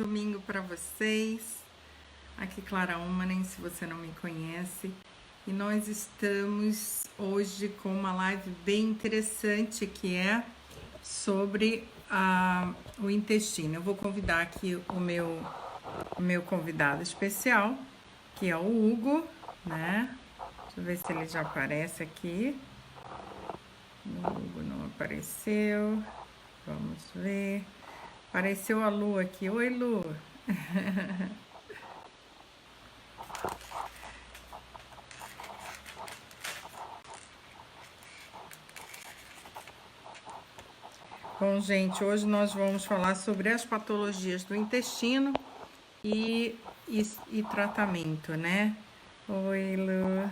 domingo para vocês. Aqui Clara Umanen, se você não me conhece. E nós estamos hoje com uma live bem interessante que é sobre o intestino. Eu vou convidar aqui o meu convidado especial, que é o Hugo, né? Deixa eu ver se ele já aparece aqui. O Hugo não apareceu. Vamos ver. Apareceu a Lu aqui. Oi, Lu. Bom, gente, hoje nós vamos falar sobre as patologias do intestino e tratamento, né? Oi, Lu.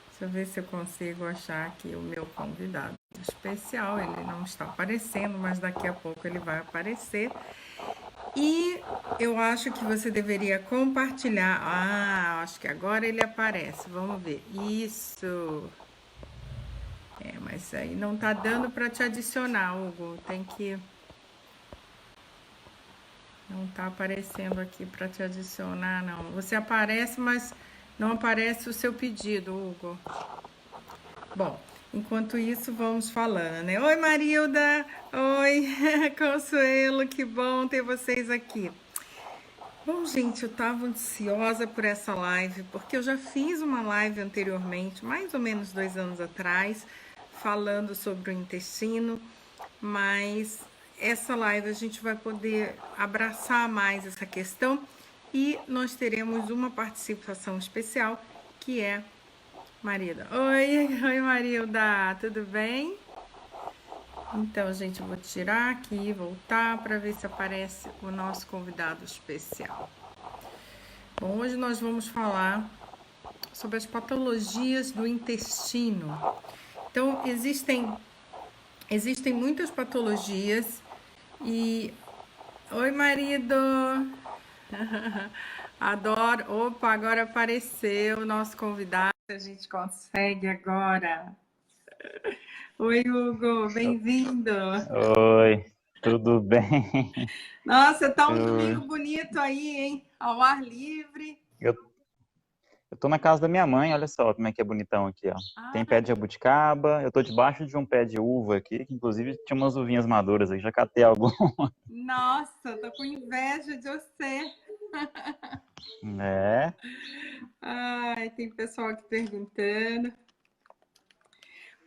Deixa eu ver se eu consigo achar aqui o meu convidado especial. Ele não está aparecendo, mas daqui a pouco ele vai aparecer. E eu acho que você deveria compartilhar. Ah, acho que agora ele aparece. Vamos ver. Isso. Mas aí não tá dando para te adicionar, Hugo. Tem que. Não tá aparecendo aqui para te adicionar, não. Você aparece, mas não aparece o seu pedido, Hugo. Bom, enquanto isso, vamos falando, né? Oi, Marilda! Oi, Consuelo, que bom ter vocês aqui. Bom, gente, eu estava ansiosa por essa live, porque eu já fiz uma live anteriormente, mais ou menos 2 anos atrás, falando sobre o intestino, mas essa live a gente vai poder abraçar mais essa questão e nós teremos uma participação especial, que é Marilda. Oi, Marilda, tudo bem? Então, gente, eu vou tirar aqui e voltar para ver se aparece o nosso convidado especial. Bom, hoje nós vamos falar sobre as patologias do intestino. Então, existem muitas patologias e... Oi, marido! Adoro! Opa, agora apareceu o nosso convidado. A gente consegue agora. Oi, Hugo, bem-vindo! Oi, tudo bem? Nossa, tá um domingo Eu, bonito aí, hein? Ao ar livre. eu, eu tô na casa da minha mãe, olha só como é que é bonitão aqui, ó. Tem pé de jabuticaba, eu tô debaixo de um pé de uva aqui, que inclusive tinha umas uvinhas maduras aí, já catei algumas. Nossa, tô com inveja de você. É, Ai, tem pessoal aqui perguntando.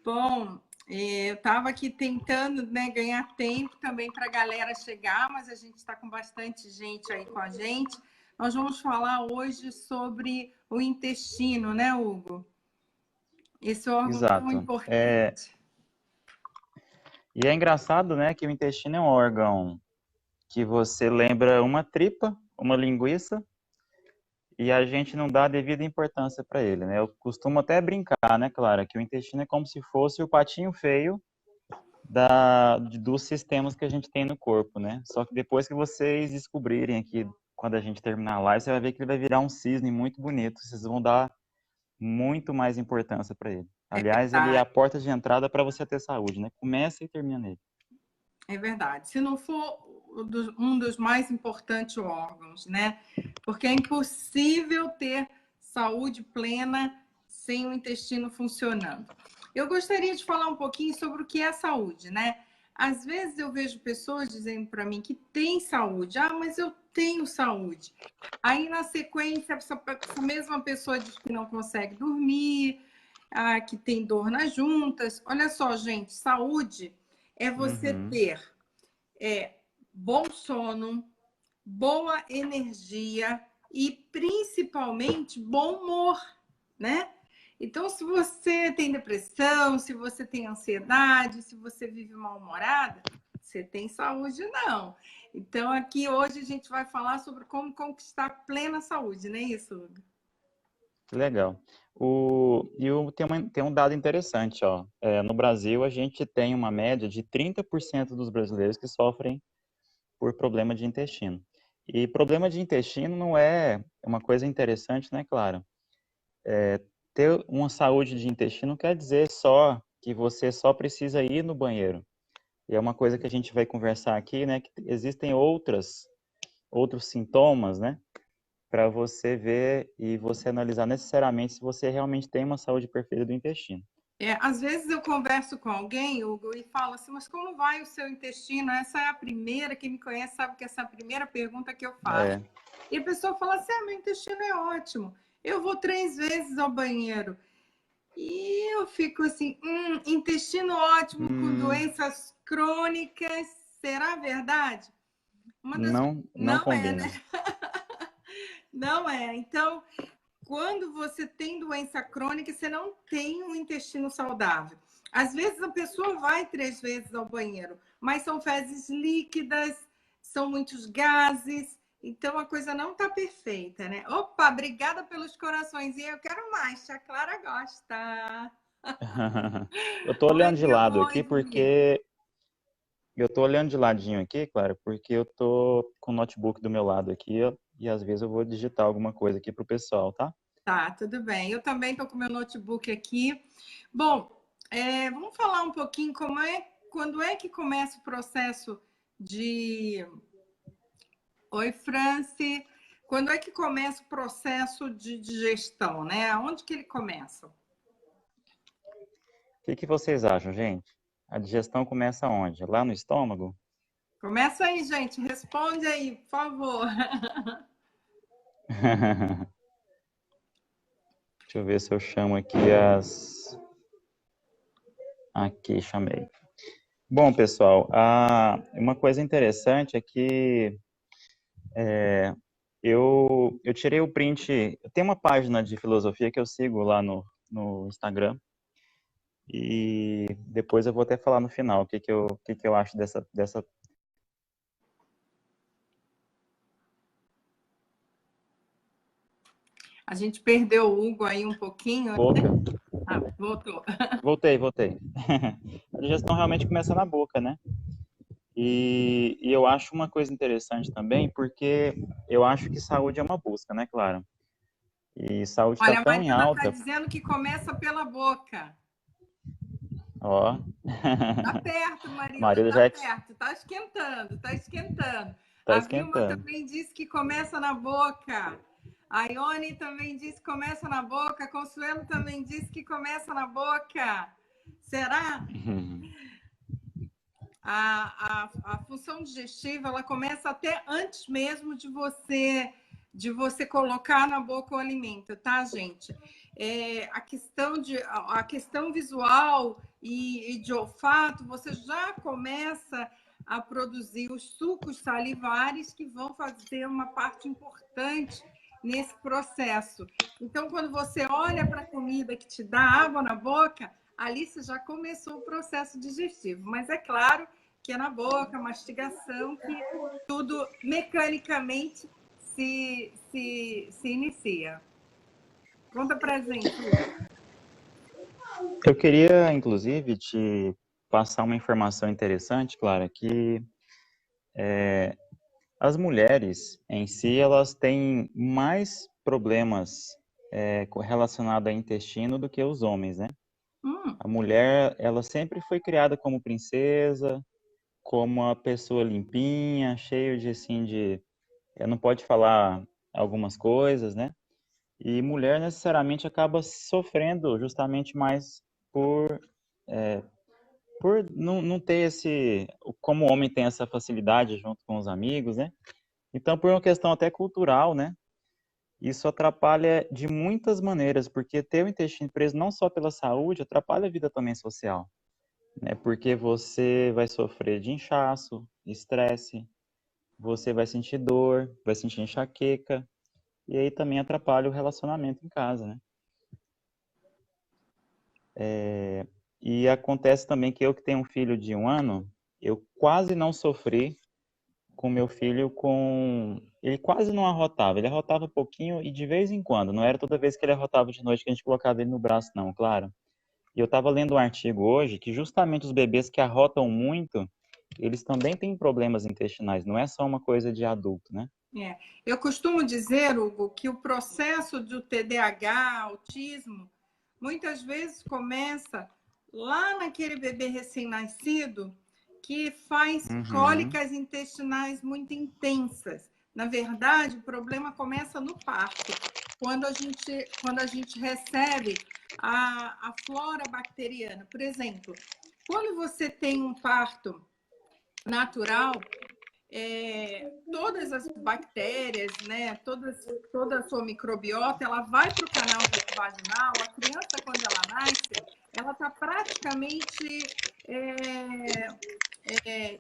Bom, eu estava aqui tentando, né, ganhar tempo também para a galera chegar, mas a gente está com bastante gente aí com a gente. Nós vamos falar hoje sobre o intestino, né, Hugo? Esse órgão tão exato. importante. E é engraçado, né, que o intestino é um órgão que você lembra uma tripa, uma linguiça, e a gente não dá a devida importância para ele, né? Eu costumo até brincar, né, Clara, que o intestino é como se fosse o patinho feio dos sistemas que a gente tem no corpo, né? Só que depois que vocês descobrirem aqui, quando a gente terminar a live, você vai ver que ele vai virar um cisne muito bonito. Vocês vão dar muito mais importância para ele. Aliás, ele é Tá, a porta de entrada para você ter saúde, né? Começa e termina nele. é verdade. Se não for um dos mais importantes órgãos, né? Porque é impossível ter saúde plena sem o intestino funcionando. Eu gostaria de falar um pouquinho sobre o que é saúde, né? Às vezes eu vejo pessoas dizendo para mim que tem saúde. Ah, mas eu tenho saúde. Aí, na sequência, essa mesma pessoa diz que não consegue dormir, que tem dor nas juntas. Olha só, gente, saúde é você Uhum. ter bom sono, boa energia e principalmente bom humor, né? Então, se você tem depressão, se você tem ansiedade, se você vive mal-humorada, você tem saúde, não. Então, aqui hoje a gente vai falar sobre como conquistar plena saúde, não é isso, Hugo? Que legal. Tem um dado interessante, ó. No Brasil, a gente tem uma média de 30% dos brasileiros que sofrem por problema de intestino. E problema de intestino não é uma coisa interessante, né, claro? Ter uma saúde de intestino não quer dizer só que você só precisa ir no banheiro. E é uma coisa que a gente vai conversar aqui, né, que existem outras outros sintomas, né? Para você ver e você analisar necessariamente se você realmente tem uma saúde perfeita do intestino. Às vezes eu converso com alguém, Hugo, e falo assim, mas como vai o seu intestino? Essa é a primeira, quem me conhece sabe que essa é a primeira pergunta que eu faço. E a pessoa fala assim, meu intestino é ótimo, eu vou 3 vezes ao banheiro. E eu fico assim, intestino ótimo com doenças crônicas, será verdade? Não Não é, combina. né? Não é. Então, quando você tem doença crônica, você não tem um intestino saudável. Às vezes a pessoa vai 3 vezes ao banheiro, mas são fezes líquidas, são muitos gases, então a coisa não está perfeita, né? Opa, obrigada pelos corações. E eu quero mais, tia Clara gosta. Eu tô Oi, olhando de lado aqui Rose. porque eu tô olhando de ladinho aqui, claro, porque eu tô com o notebook do meu lado aqui, ó, e às vezes eu vou digitar alguma coisa aqui pro pessoal, tá? Tá, tudo bem. Eu também estou com meu notebook aqui. Bom, vamos falar um pouquinho quando é que começa o processo de... Oi, Franci. Quando é que começa o processo de digestão, né? Onde que ele começa? O que vocês acham, gente? A digestão começa onde? Lá no estômago? Começa aí, gente. Responde aí, por favor. Deixa eu ver se eu chamo aqui Aqui, chamei. Bom, pessoal, uma coisa interessante é que eu tirei o print. Tem uma página de filosofia que eu sigo lá no Instagram. E depois eu vou até falar no final o que eu acho dessa. A gente perdeu o Hugo aí um pouquinho. Boca. Ah, voltou. Voltei. A digestão realmente começa na boca, né? E eu acho uma coisa interessante também, porque eu acho que saúde é uma busca, né, Clara? E saúde está Olha, a tão em Mariana está alta, dizendo que começa pela boca. ó. Tá perto, A Marila, Marília tá já perto. Tá esquentando, tá esquentando. está A Vilma esquentando. também disse que começa na boca. A Ione também disse que começa na boca. A Consuelo também disse que começa na boca. Será? A função digestiva ela começa até antes mesmo de você colocar na boca o alimento, tá, gente? A questão visual e de olfato, você já começa a produzir os sucos salivares que vão fazer uma parte importante nesse processo. Então, quando você olha para a comida que te dá água na boca, ali você já começou o processo digestivo. Mas é claro que é na boca, mastigação, que tudo mecanicamente se inicia. Conta pra gente, Hugo. Eu queria, inclusive, te passar uma informação interessante, Clara, que as mulheres em si, elas têm mais problemas relacionados ao intestino do que os homens, né? A mulher, ela sempre foi criada como princesa, como uma pessoa limpinha, cheio de, assim, não pode falar algumas coisas, né? E mulher necessariamente acaba sofrendo justamente mais por, por não ter como o homem tem essa facilidade junto com os amigos, né? Então, por uma questão até cultural, né? Isso atrapalha de muitas maneiras, porque ter o intestino preso não só pela saúde, atrapalha a vida também social, né? Porque você vai sofrer de inchaço, estresse, você vai sentir dor, vai sentir enxaqueca, e aí também atrapalha o relacionamento em casa, né? E acontece também que eu que tenho um filho de 1 ano, eu quase não sofri com meu filho Ele quase não arrotava, ele arrotava pouquinho e de vez em quando, não era toda vez que ele arrotava de noite que a gente colocava ele no braço, não, claro. E eu estava lendo um artigo hoje que justamente os bebês que arrotam muito, eles também têm problemas intestinais, não é só uma coisa de adulto, né? Eu costumo dizer, Hugo, que o processo do TDAH, autismo, muitas vezes começa lá naquele bebê recém-nascido que faz Uhum. cólicas intestinais muito intensas. Na verdade, o problema começa no parto, quando a gente recebe a flora bacteriana. Por exemplo, quando você tem um parto natural, todas as bactérias, né, toda a sua microbiota, ela vai para o canal vaginal. A criança, quando ela nasce, ela está praticamente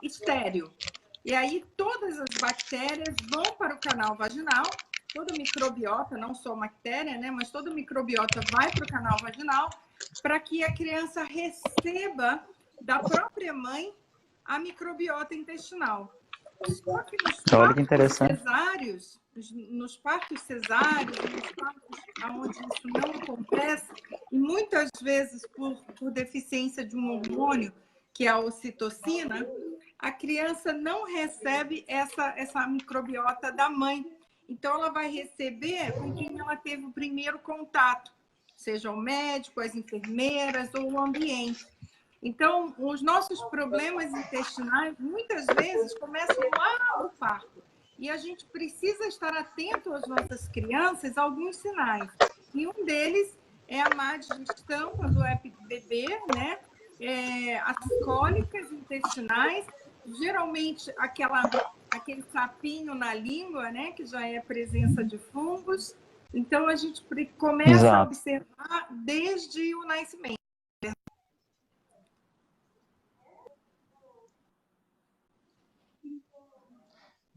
estéril. E aí todas as bactérias vão para o canal vaginal, toda microbiota, não só bactéria, né, mas toda microbiota vai para o canal vaginal para que a criança receba da própria mãe a microbiota intestinal. Só que Olha que interessante. nos partos cesáreos, nos partos onde isso não acontece, e muitas vezes por deficiência de um hormônio, que é a ocitocina, a criança não recebe essa microbiota da mãe. Então, ela vai receber com quem ela teve o primeiro contato, seja o médico, as enfermeiras ou o ambiente. Então, os nossos problemas intestinais, muitas vezes, começam lá no parto. E a gente precisa estar atento às nossas crianças a alguns sinais. E um deles é a má digestão, quando é bebê, né? As cólicas intestinais, geralmente aquele sapinho na língua, né? Que já é presença de fungos. Então, a gente começa a observar desde o nascimento.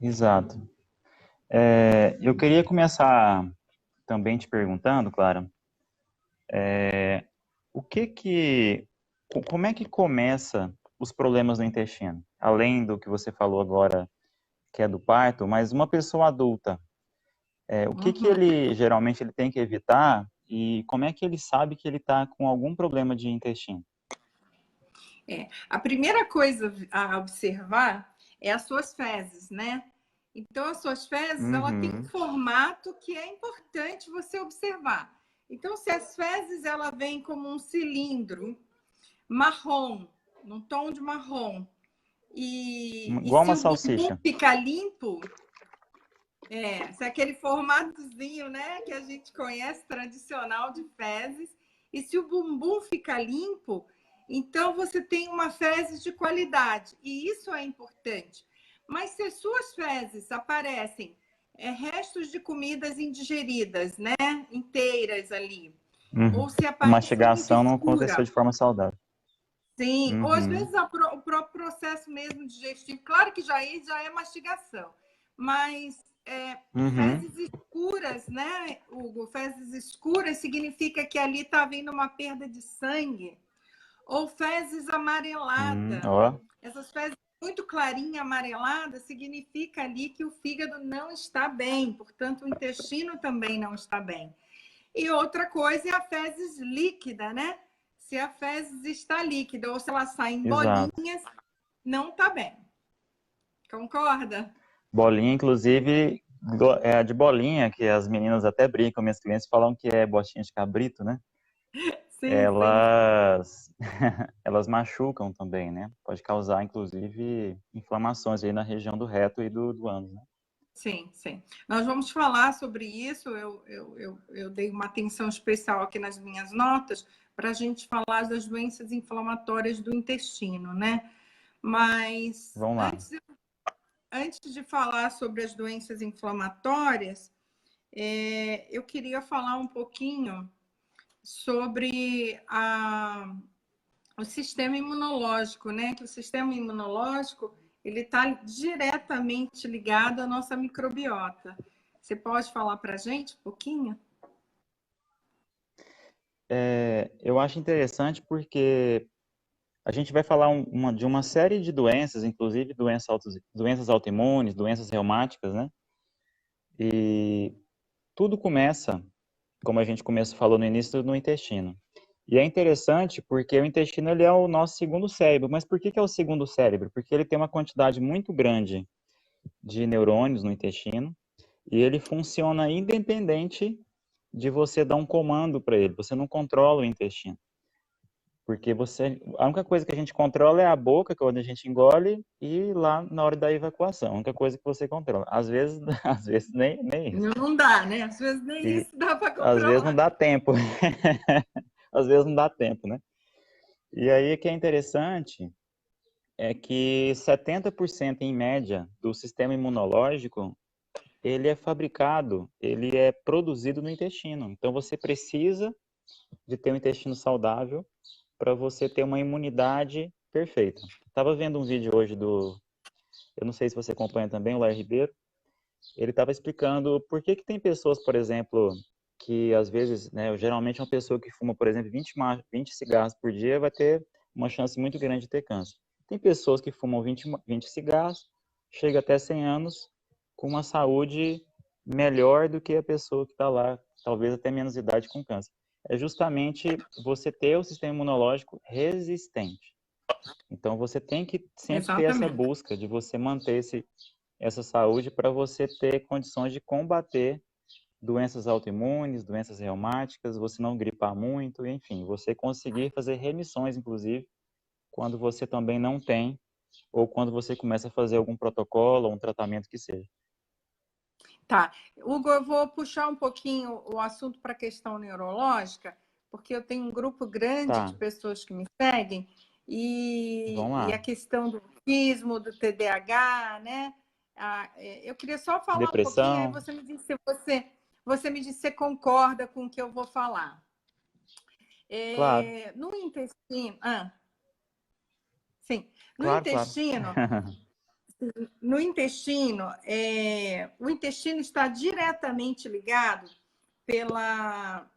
Exato. Eu queria começar também te perguntando, Clara, como é que começa os problemas no intestino? Além do que você falou agora, que é do parto, mas uma pessoa adulta, o que ele geralmente ele tem que evitar e como é que ele sabe que ele está com algum problema de intestino? A primeira coisa a observar é as suas fezes, né? Então, as suas fezes, ela tem um formato que é importante você observar. Então, se as fezes, ela vem como um cilindro marrom, num tom de marrom, e Igual se uma o bumbum salsicha. fica limpo, se é aquele formatozinho, né, que a gente conhece, tradicional de fezes, e se o bumbum fica limpo, então você tem uma fezes de qualidade, e isso é importante. Mas se as suas fezes aparecem restos de comidas indigeridas, né, inteiras ali, ou se A aparece muito mastigação não aconteceu escura, de forma saudável. sim, ou às vezes o próprio processo mesmo digestivo, claro que já é mastigação, mas fezes escuras, né, Hugo? Fezes escuras significa que ali está havendo uma perda de sangue. Ou fezes amareladas. Essas fezes muito clarinha, amarelada, significa ali que o fígado não está bem, portanto, o intestino também não está bem. E outra coisa é a fezes líquida, né? Se a fezes está líquida ou se ela sai em bolinhas, não está bem. Concorda? Bolinha, inclusive, é a de bolinha, que as meninas até brincam, minhas clientes falam que é botinha de cabrito, né? Sim, elas elas machucam também, né? Pode causar, inclusive, inflamações aí na região do reto e do ânus, né? Sim, sim. Nós vamos falar sobre isso. Eu dei uma atenção especial aqui nas minhas notas para a gente falar das doenças inflamatórias do intestino, né? Mas Vamos lá. antes de falar sobre as doenças inflamatórias, eu queria falar um pouquinho sobre o sistema imunológico, né? Que o sistema imunológico ele está diretamente ligado à nossa microbiota. Você pode falar para a gente um pouquinho? Eu acho interessante porque a gente vai falar de uma série de doenças, inclusive doenças autoimunes, doenças reumáticas, né? E tudo começa, como a gente falou no início, no intestino. E é interessante porque o intestino ele é o nosso segundo cérebro. Mas por que é o segundo cérebro? Porque ele tem uma quantidade muito grande de neurônios no intestino e ele funciona independente de você dar um comando para ele. Você não controla o intestino. Porque a única coisa que a gente controla é a boca, que é onde a gente engole, e lá na hora da evacuação. A única coisa que você controla. Às vezes, às vezes nem isso. Não dá, né? Às vezes nem E isso dá para às vezes não controlar. dá tempo. Às vezes não dá tempo, né? E aí o que é interessante é que 70% em média do sistema imunológico, ele é fabricado, ele é produzido no intestino. Então você precisa de ter um intestino saudável para você ter uma imunidade perfeita. Estava vendo um vídeo hoje eu não sei se você acompanha também, o Lair Ribeiro, ele estava explicando por que tem pessoas, por exemplo, que às vezes, né, geralmente uma pessoa que fuma, por exemplo, 20 cigarros por dia vai ter uma chance muito grande de ter câncer. Tem pessoas que fumam 20 cigarros, chega até 100 anos com uma saúde melhor do que a pessoa que está lá, talvez até menos idade com câncer. É justamente você ter o sistema imunológico resistente. Então você tem que sempre ter essa Exatamente. busca de você manter essa saúde para você ter condições de combater doenças autoimunes, doenças reumáticas, você não gripar muito, enfim, você conseguir fazer remissões, inclusive, quando você também não tem, ou quando você começa a fazer algum protocolo ou um tratamento que seja. Tá. Hugo, eu vou puxar um pouquinho o assunto para a questão neurológica, porque eu tenho um grupo grande de Tá, pessoas que me seguem, vamos e lá. a questão do autismo, do TDAH, né? Eu queria só falar um pouquinho, aí Depressão, você me diz se você me diz se você concorda com o que eu vou falar. claro, No intestino, sim, no claro, claro. intestino, no intestino, o intestino está diretamente ligado pela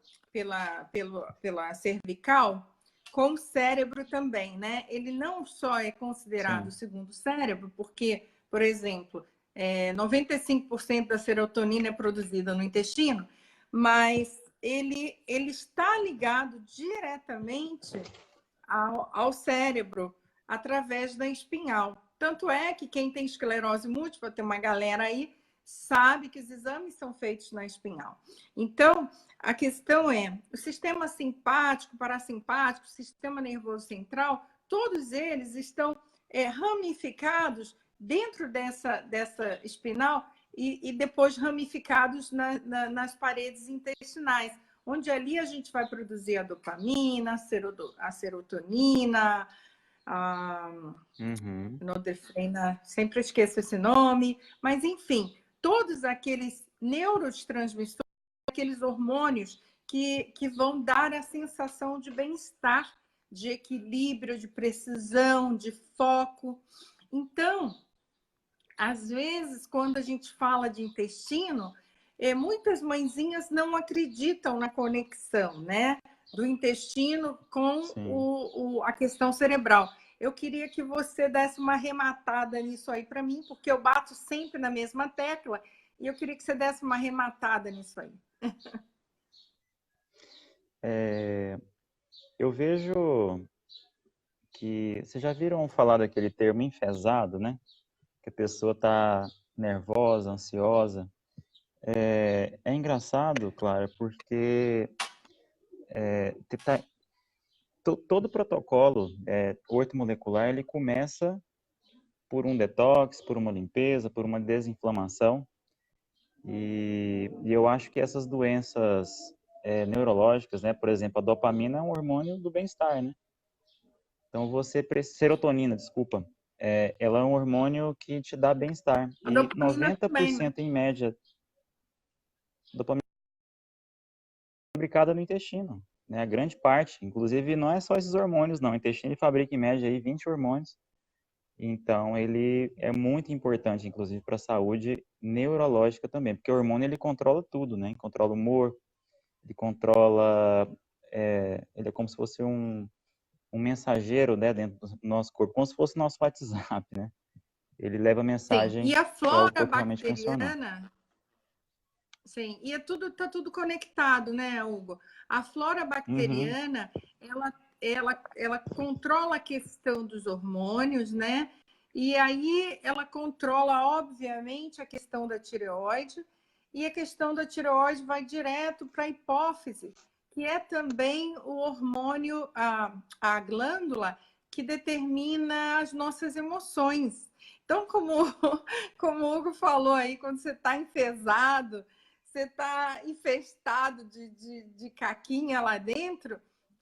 cervical com o cérebro também, né? Ele não só é considerado o Sim, segundo cérebro, porque, por exemplo, 95% da serotonina é produzida no intestino, mas ele está ligado diretamente ao cérebro através da espinhal. Tanto é que quem tem esclerose múltipla, tem uma galera aí, sabe que os exames são feitos na espinhal. Então, a questão é, o sistema simpático, parasimpático, sistema nervoso central, todos eles estão ramificados dentro dessa espinal e depois ramificados nas paredes intestinais, onde ali a gente vai produzir a dopamina, a serotonina, a uhum, norepinefrina, sempre esqueço esse nome, mas enfim, todos aqueles neurotransmissores, aqueles hormônios que vão dar a sensação de bem-estar, de equilíbrio, de precisão, de foco. Então, às vezes, quando a gente fala de intestino, muitas mãezinhas não acreditam na conexão, né, do intestino com sim. a questão cerebral. Eu queria que você desse uma arrematada nisso aí para mim, porque eu bato sempre na mesma tecla, e eu queria que você desse uma arrematada nisso aí. Eu vejo que, vocês já viram falar daquele termo enfesado, né? Que a pessoa está nervosa, ansiosa. É engraçado, Clara, porque é, tá- todo protocolo ortomolecular ele começa por um detox, por uma limpeza, por uma desinflamação. E eu acho que essas doenças neurológicas, né? Por exemplo, a dopamina é um hormônio do bem-estar, né? Então serotonina, desculpa, ela é um hormônio que te dá bem-estar. A E dopamina também, né? 90% em média, dopamina é fabricada no intestino, né? A grande parte, inclusive não é só esses hormônios, não. O intestino ele fabrica em média aí 20 hormônios. Então ele é muito importante, inclusive, para a saúde neurológica também, porque o hormônio ele controla tudo, né? Ele controla o humor, ele controla, ele é como se fosse um mensageiro, né, dentro do nosso corpo, como se fosse o nosso WhatsApp, né? Ele leva Sim. E mensagem a para o flora corpo realmente funcionar. bacteriana. Sim, e tá tudo conectado, né, Hugo? A flora Uhum, bacteriana, ela controla a questão dos hormônios, né? E aí ela controla, obviamente, a questão da tireoide, e a questão da tireoide vai direto para a hipófise, que é também o hormônio, a glândula que determina as nossas emoções. Então, como o Hugo falou aí, quando você está enfesado, você está infestado de caquinha lá dentro,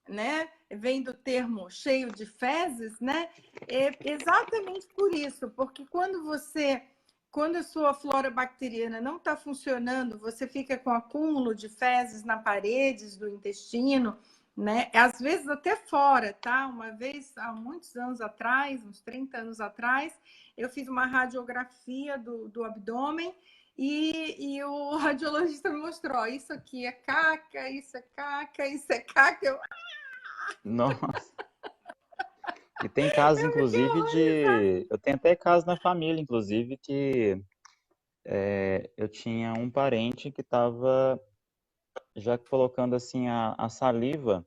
né? Vem do termo cheio de fezes, né? É exatamente por isso, porque quando a sua flora bacteriana não está funcionando, você fica com acúmulo de fezes na paredes do intestino, né? Às vezes até fora, tá? Uma vez, há muitos anos atrás, uns 30 anos atrás, eu fiz uma radiografia do abdômen e o radiologista me mostrou, isso aqui é caca, isso é caca, isso é caca. Nossa. E tem casos, inclusive, de. Eu tenho até casos na família, inclusive, que eu tinha um parente que estava já colocando assim a saliva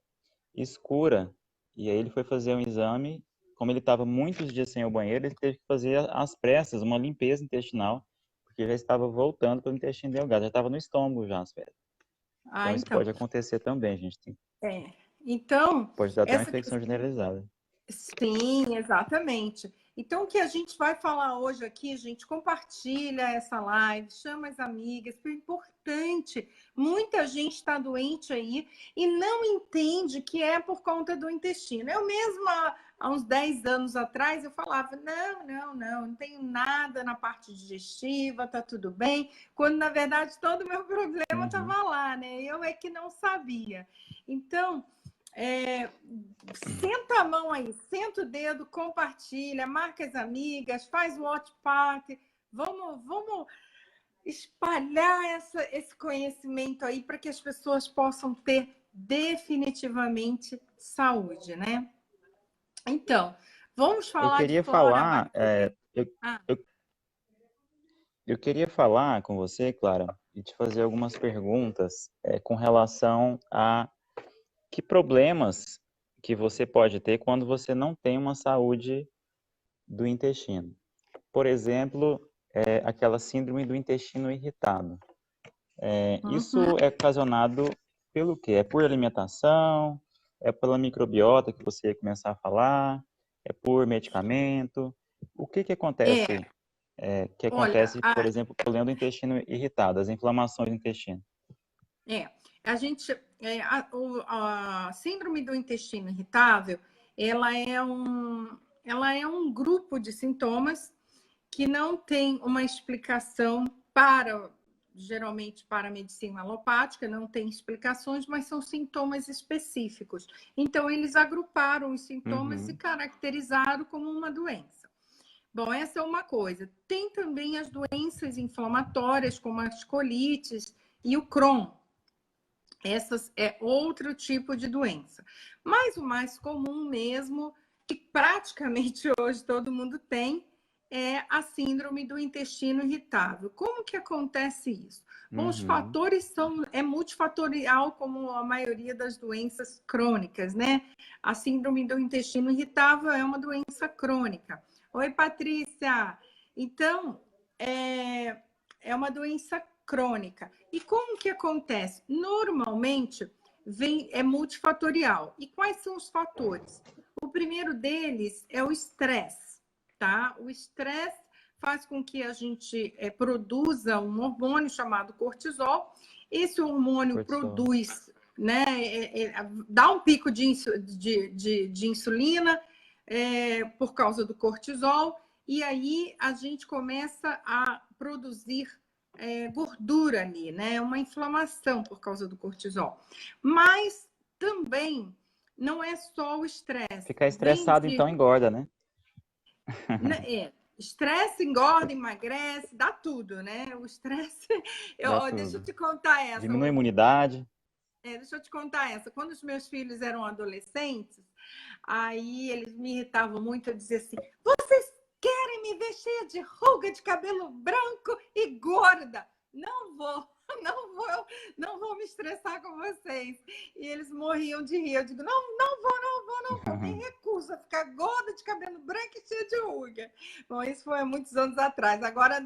escura. E aí ele foi fazer um exame. Como ele estava muitos dias sem ir ao banheiro, ele teve que fazer às pressas uma limpeza intestinal, porque já estava voltando para o intestino delgado, já estava no estômago já as fezes. Então isso Então, pode acontecer também, gente. é. Então, Pode dar até uma essa infecção generalizada. sim, exatamente. Então, o que a gente vai falar hoje aqui, gente, compartilha essa live, chama as amigas, porque é importante. Muita gente está doente aí e não entende que é por conta do intestino. Eu mesma, há uns 10 anos atrás, eu falava, não tenho nada na parte digestiva, tá tudo bem, quando, na verdade, todo o meu problema Uhum. estava lá, né? Eu é que não sabia. Então, senta a mão aí, senta o dedo, compartilha, marca as amigas, faz o watch party. Vamos espalhar esse conhecimento aí para que as pessoas possam ter definitivamente saúde, né? Então, vamos Eu falar de queria flora falar, bacteriana. eu, eu queria falar com você, Clara, e te fazer algumas perguntas com relação a que problemas que você pode ter quando você não tem uma saúde do intestino. Por exemplo, aquela síndrome do intestino irritado. Isso Uhum. é ocasionado pelo quê? É por alimentação? É pela microbiota que você ia começar a falar? É por medicamento? O que que É, acontece, olha, por exemplo, com o problema do intestino irritado, as inflamações do intestino? É, a gente, a síndrome do intestino irritável, ela é um grupo de sintomas que não tem uma explicação geralmente para a medicina alopática, não tem explicações, mas são sintomas específicos. Então, eles agruparam os sintomas e Uhum, caracterizaram como uma doença. Bom, essa é uma coisa. Tem também as doenças inflamatórias, como as colites e o Crohn. Essas é outro tipo de doença. Mas o mais comum mesmo, que praticamente hoje todo mundo tem, é a síndrome do intestino irritável. Como que acontece isso? Bom, os uhum. fatores é multifatorial, como a maioria das doenças crônicas, né? A síndrome do intestino irritável é uma doença crônica. Oi, Patrícia. Então, é uma doença crônica. E como que acontece? Normalmente é multifatorial. E quais são os fatores? O primeiro deles é o estresse, tá? O estresse faz com que a gente produza um hormônio chamado cortisol. Esse hormônio Cortisol. produz, né, dá um pico de insulina por causa do cortisol, e aí a gente começa a produzir gordura ali, né? Uma inflamação por causa do cortisol. Mas também não é só o estresse. Ficar estressado, então, engorda, né? Estresse engorda, emagrece, dá tudo, né? O estresse. Dá Deixa eu tudo. te contar essa, Diminui a Hugo. imunidade. Deixa eu te contar essa. Quando os meus filhos eram adolescentes, aí eles me irritavam muito. Eu dizia assim: vocês querem me ver cheia de ruga, de cabelo branco e gorda? Não vou, não vou me estressar com vocês. E eles morriam de rir. Eu digo: não vou, me recuso a ficar gorda, de cabelo branco e cheia de ruga. Bom, isso foi há muitos anos atrás. Agora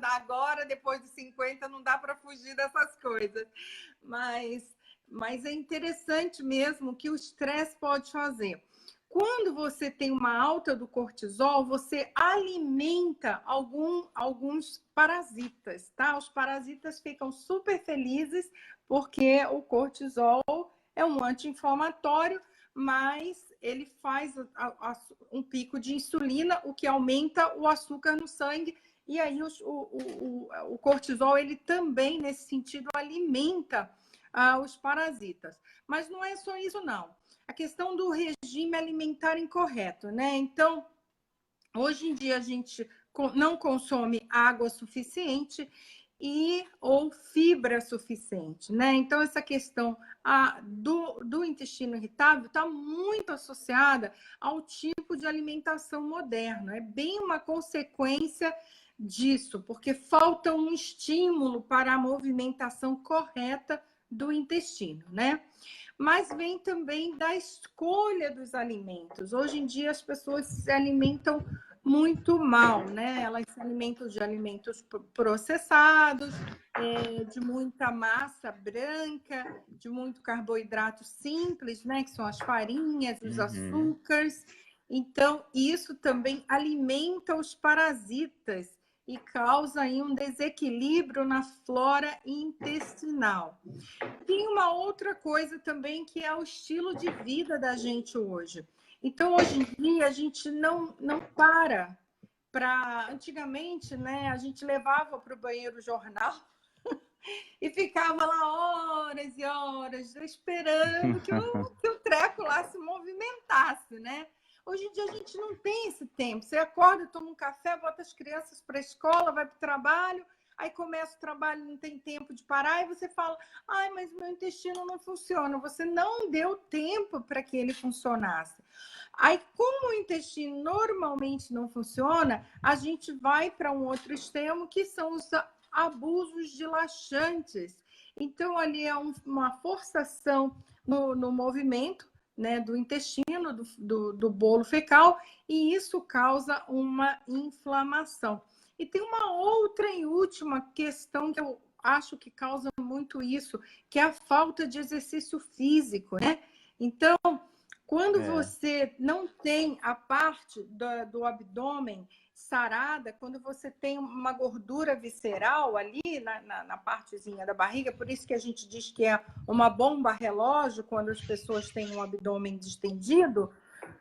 depois dos 50, não dá para fugir dessas coisas. Mas mas é interessante mesmo que o estresse pode fazer. Quando você tem uma alta do cortisol, você alimenta alguns parasitas, tá? Os parasitas ficam super felizes porque o cortisol é um anti-inflamatório, mas ele faz um pico de insulina, o que aumenta o açúcar no sangue. E aí o cortisol, ele também, nesse sentido, alimenta os parasitas. Mas não é só isso, não. A questão do regime alimentar incorreto, né? Então, hoje em dia a gente não consome água suficiente ou fibra suficiente, né? Então, essa questão do intestino irritável está muito associada ao tipo de alimentação moderna. É bem uma consequência disso, porque falta um estímulo para a movimentação correta do intestino, né? Mas vem também da escolha dos alimentos. Hoje em dia as pessoas se alimentam muito mal, né? Elas se alimentam de alimentos processados, de muita massa branca, de muito carboidrato simples, né? Que são as farinhas, os açúcares. Então, isso também alimenta os parasitas e causa aí um desequilíbrio na flora intestinal. Tem uma outra coisa também que é o estilo de vida da gente hoje. Então, hoje em dia, a gente não para. Antigamente, né, a gente levava para o banheiro jornal e ficava lá horas e horas esperando que o treco lá se movimentasse, né? Hoje em dia a gente não tem esse tempo. Você acorda, toma um café, bota as crianças para a escola, vai para o trabalho, aí começa o trabalho, não tem tempo de parar, e você fala, ai, mas meu intestino não funciona. Você não deu tempo para que ele funcionasse. Aí, como o intestino normalmente não funciona, a gente vai para um outro extremo, que são os abusos de laxantes. Então, ali é uma forçação no movimento, né, do intestino, do bolo fecal, e isso causa uma inflamação. E tem uma outra e última questão que eu acho que causa muito isso, que é a falta de exercício físico, né? Então, quando você não tem a parte do abdômen sarada, quando você tem uma gordura visceral ali na partezinha da barriga, por isso que a gente diz que é uma bomba relógio quando as pessoas têm um abdômen distendido.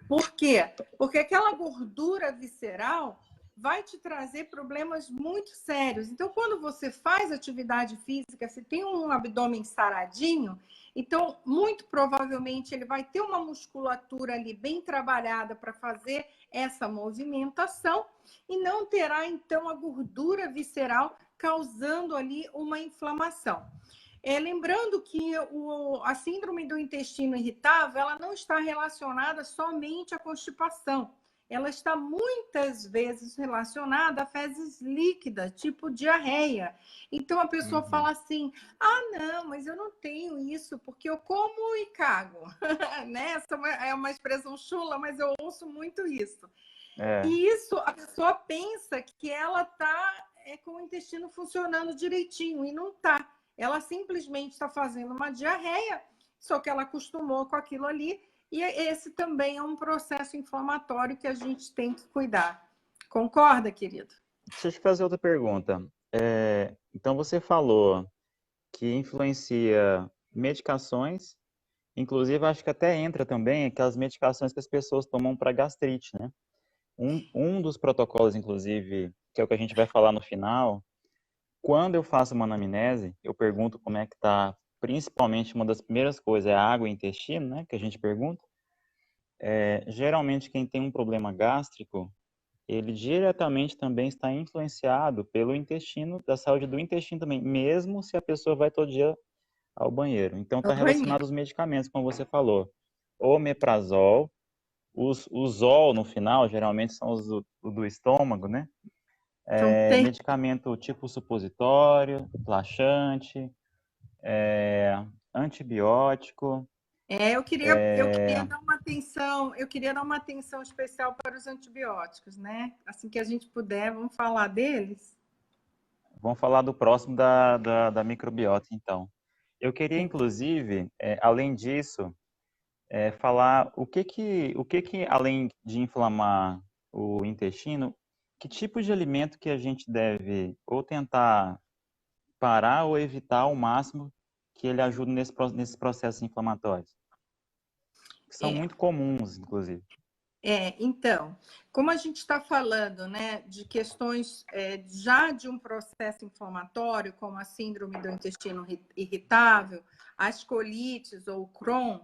Por quê? Porque aquela gordura visceral vai te trazer problemas muito sérios. Então, quando você faz atividade física, você tem um abdômen saradinho, então, muito provavelmente, ele vai ter uma musculatura ali bem trabalhada para fazer essa movimentação e não terá, então, a gordura visceral causando ali uma inflamação. Lembrando que a síndrome do intestino irritável, ela não está relacionada somente à constipação. Ela está muitas vezes relacionada a fezes líquidas, tipo diarreia. Então a pessoa fala assim: ah, não, mas eu não tenho isso porque eu como e cago. Né? Essa é uma expressão chula, mas eu ouço muito isso. E isso a pessoa pensa que ela está com o intestino funcionando direitinho e não está. Ela simplesmente está fazendo uma diarreia, só que ela acostumou com aquilo ali, e esse também é um processo inflamatório que a gente tem que cuidar. Concorda, querido? Deixa eu te fazer outra pergunta. Então, você falou que influencia medicações, inclusive acho que até entra também aquelas medicações que as pessoas tomam para gastrite, né? Um dos protocolos, inclusive, que é o que a gente vai falar no final, quando eu faço uma anamnese, eu pergunto como é que tá, principalmente uma das primeiras coisas é a água e intestino, né, que a gente pergunta. Geralmente quem tem um problema gástrico, ele diretamente também está influenciado pelo intestino, da saúde do intestino também, mesmo se a pessoa vai todo dia ao banheiro. Então está relacionado aos medicamentos, como você falou. Omeprazol, os Zol no final, geralmente são os do estômago, né? Então, Medicamento tipo supositório, laxante, antibiótico. eu queria dar uma atenção especial para os antibióticos, né? Assim que a gente puder, vamos falar deles. Vamos falar do próximo da microbiota, então. Eu queria, inclusive, além disso, falar além de inflamar o intestino, que tipo de alimento que a gente deve ou tentar parar ou evitar ao máximo que ele ajude nesses processos inflamatórios, que são É, muito comuns, inclusive. então, como a gente está falando, né, de questões já de um processo inflamatório, como a síndrome do intestino irritável, as colites ou Crohn,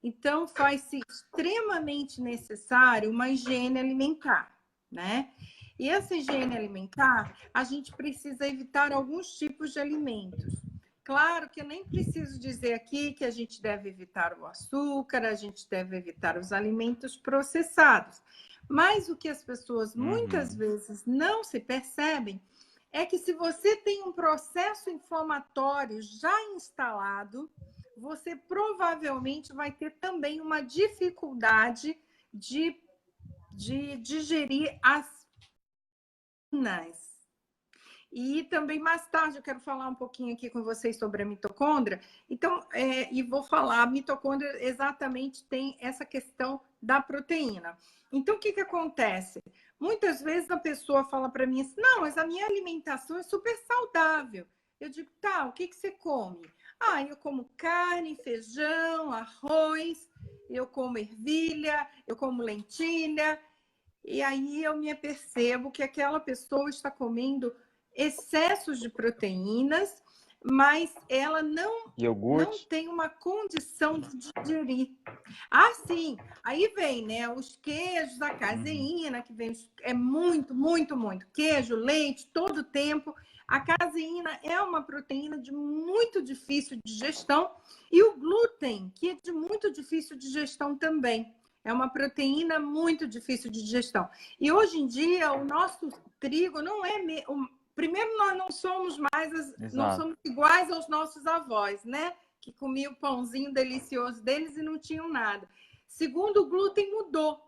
então faz-se extremamente necessário uma higiene alimentar, né? E essa higiene alimentar, a gente precisa evitar alguns tipos de alimentos. Claro que eu nem preciso dizer aqui que a gente deve evitar o açúcar, a gente deve evitar os alimentos processados. Mas o que as pessoas muitas Uhum. vezes não se percebem é que se você tem um processo inflamatório já instalado, você provavelmente vai ter também uma dificuldade de digerir as proteínas. E também mais tarde eu quero falar um pouquinho aqui com vocês sobre a mitocôndria. Então, e vou falar, a mitocôndria exatamente tem essa questão da proteína. Então, o que acontece? Muitas vezes a pessoa fala para mim assim, não, mas a minha alimentação é super saudável. Eu digo, tá, o que você come? Ah, eu como carne, feijão, arroz, eu como ervilha, eu como lentilha. E aí eu me apercebo que aquela pessoa está comendo excessos de proteínas, mas ela não Iogurte. tem uma condição de digerir. Ah, sim. Aí vem, né, os queijos, a Uhum. caseína, que vem é muito, muito, muito queijo, leite, todo o tempo. A caseína é uma proteína de muito difícil digestão e o glúten, que é de muito difícil digestão também. É uma proteína muito difícil de digestão. E hoje em dia, o nosso trigo não é. Primeiro, nós não somos não Exato. somos iguais aos nossos avós, né? Que comiam o pãozinho delicioso deles e não tinham nada. Segundo, o glúten mudou.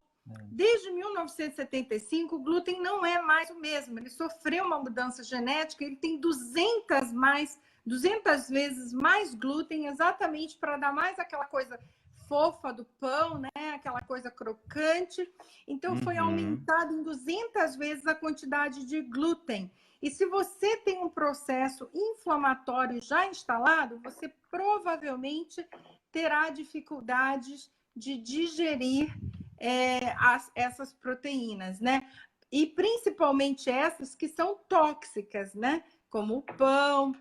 Desde 1975, o glúten não é mais o mesmo. Ele sofreu uma mudança genética, ele tem 200 vezes mais glúten, exatamente para dar mais aquela coisa fofa do pão, né? Aquela coisa crocante. Então, foi Uhum. aumentado em 200 vezes a quantidade de glúten. E se você tem um processo inflamatório já instalado, você provavelmente terá dificuldades de digerir essas proteínas, né? E principalmente essas que são tóxicas, né? Como o pão,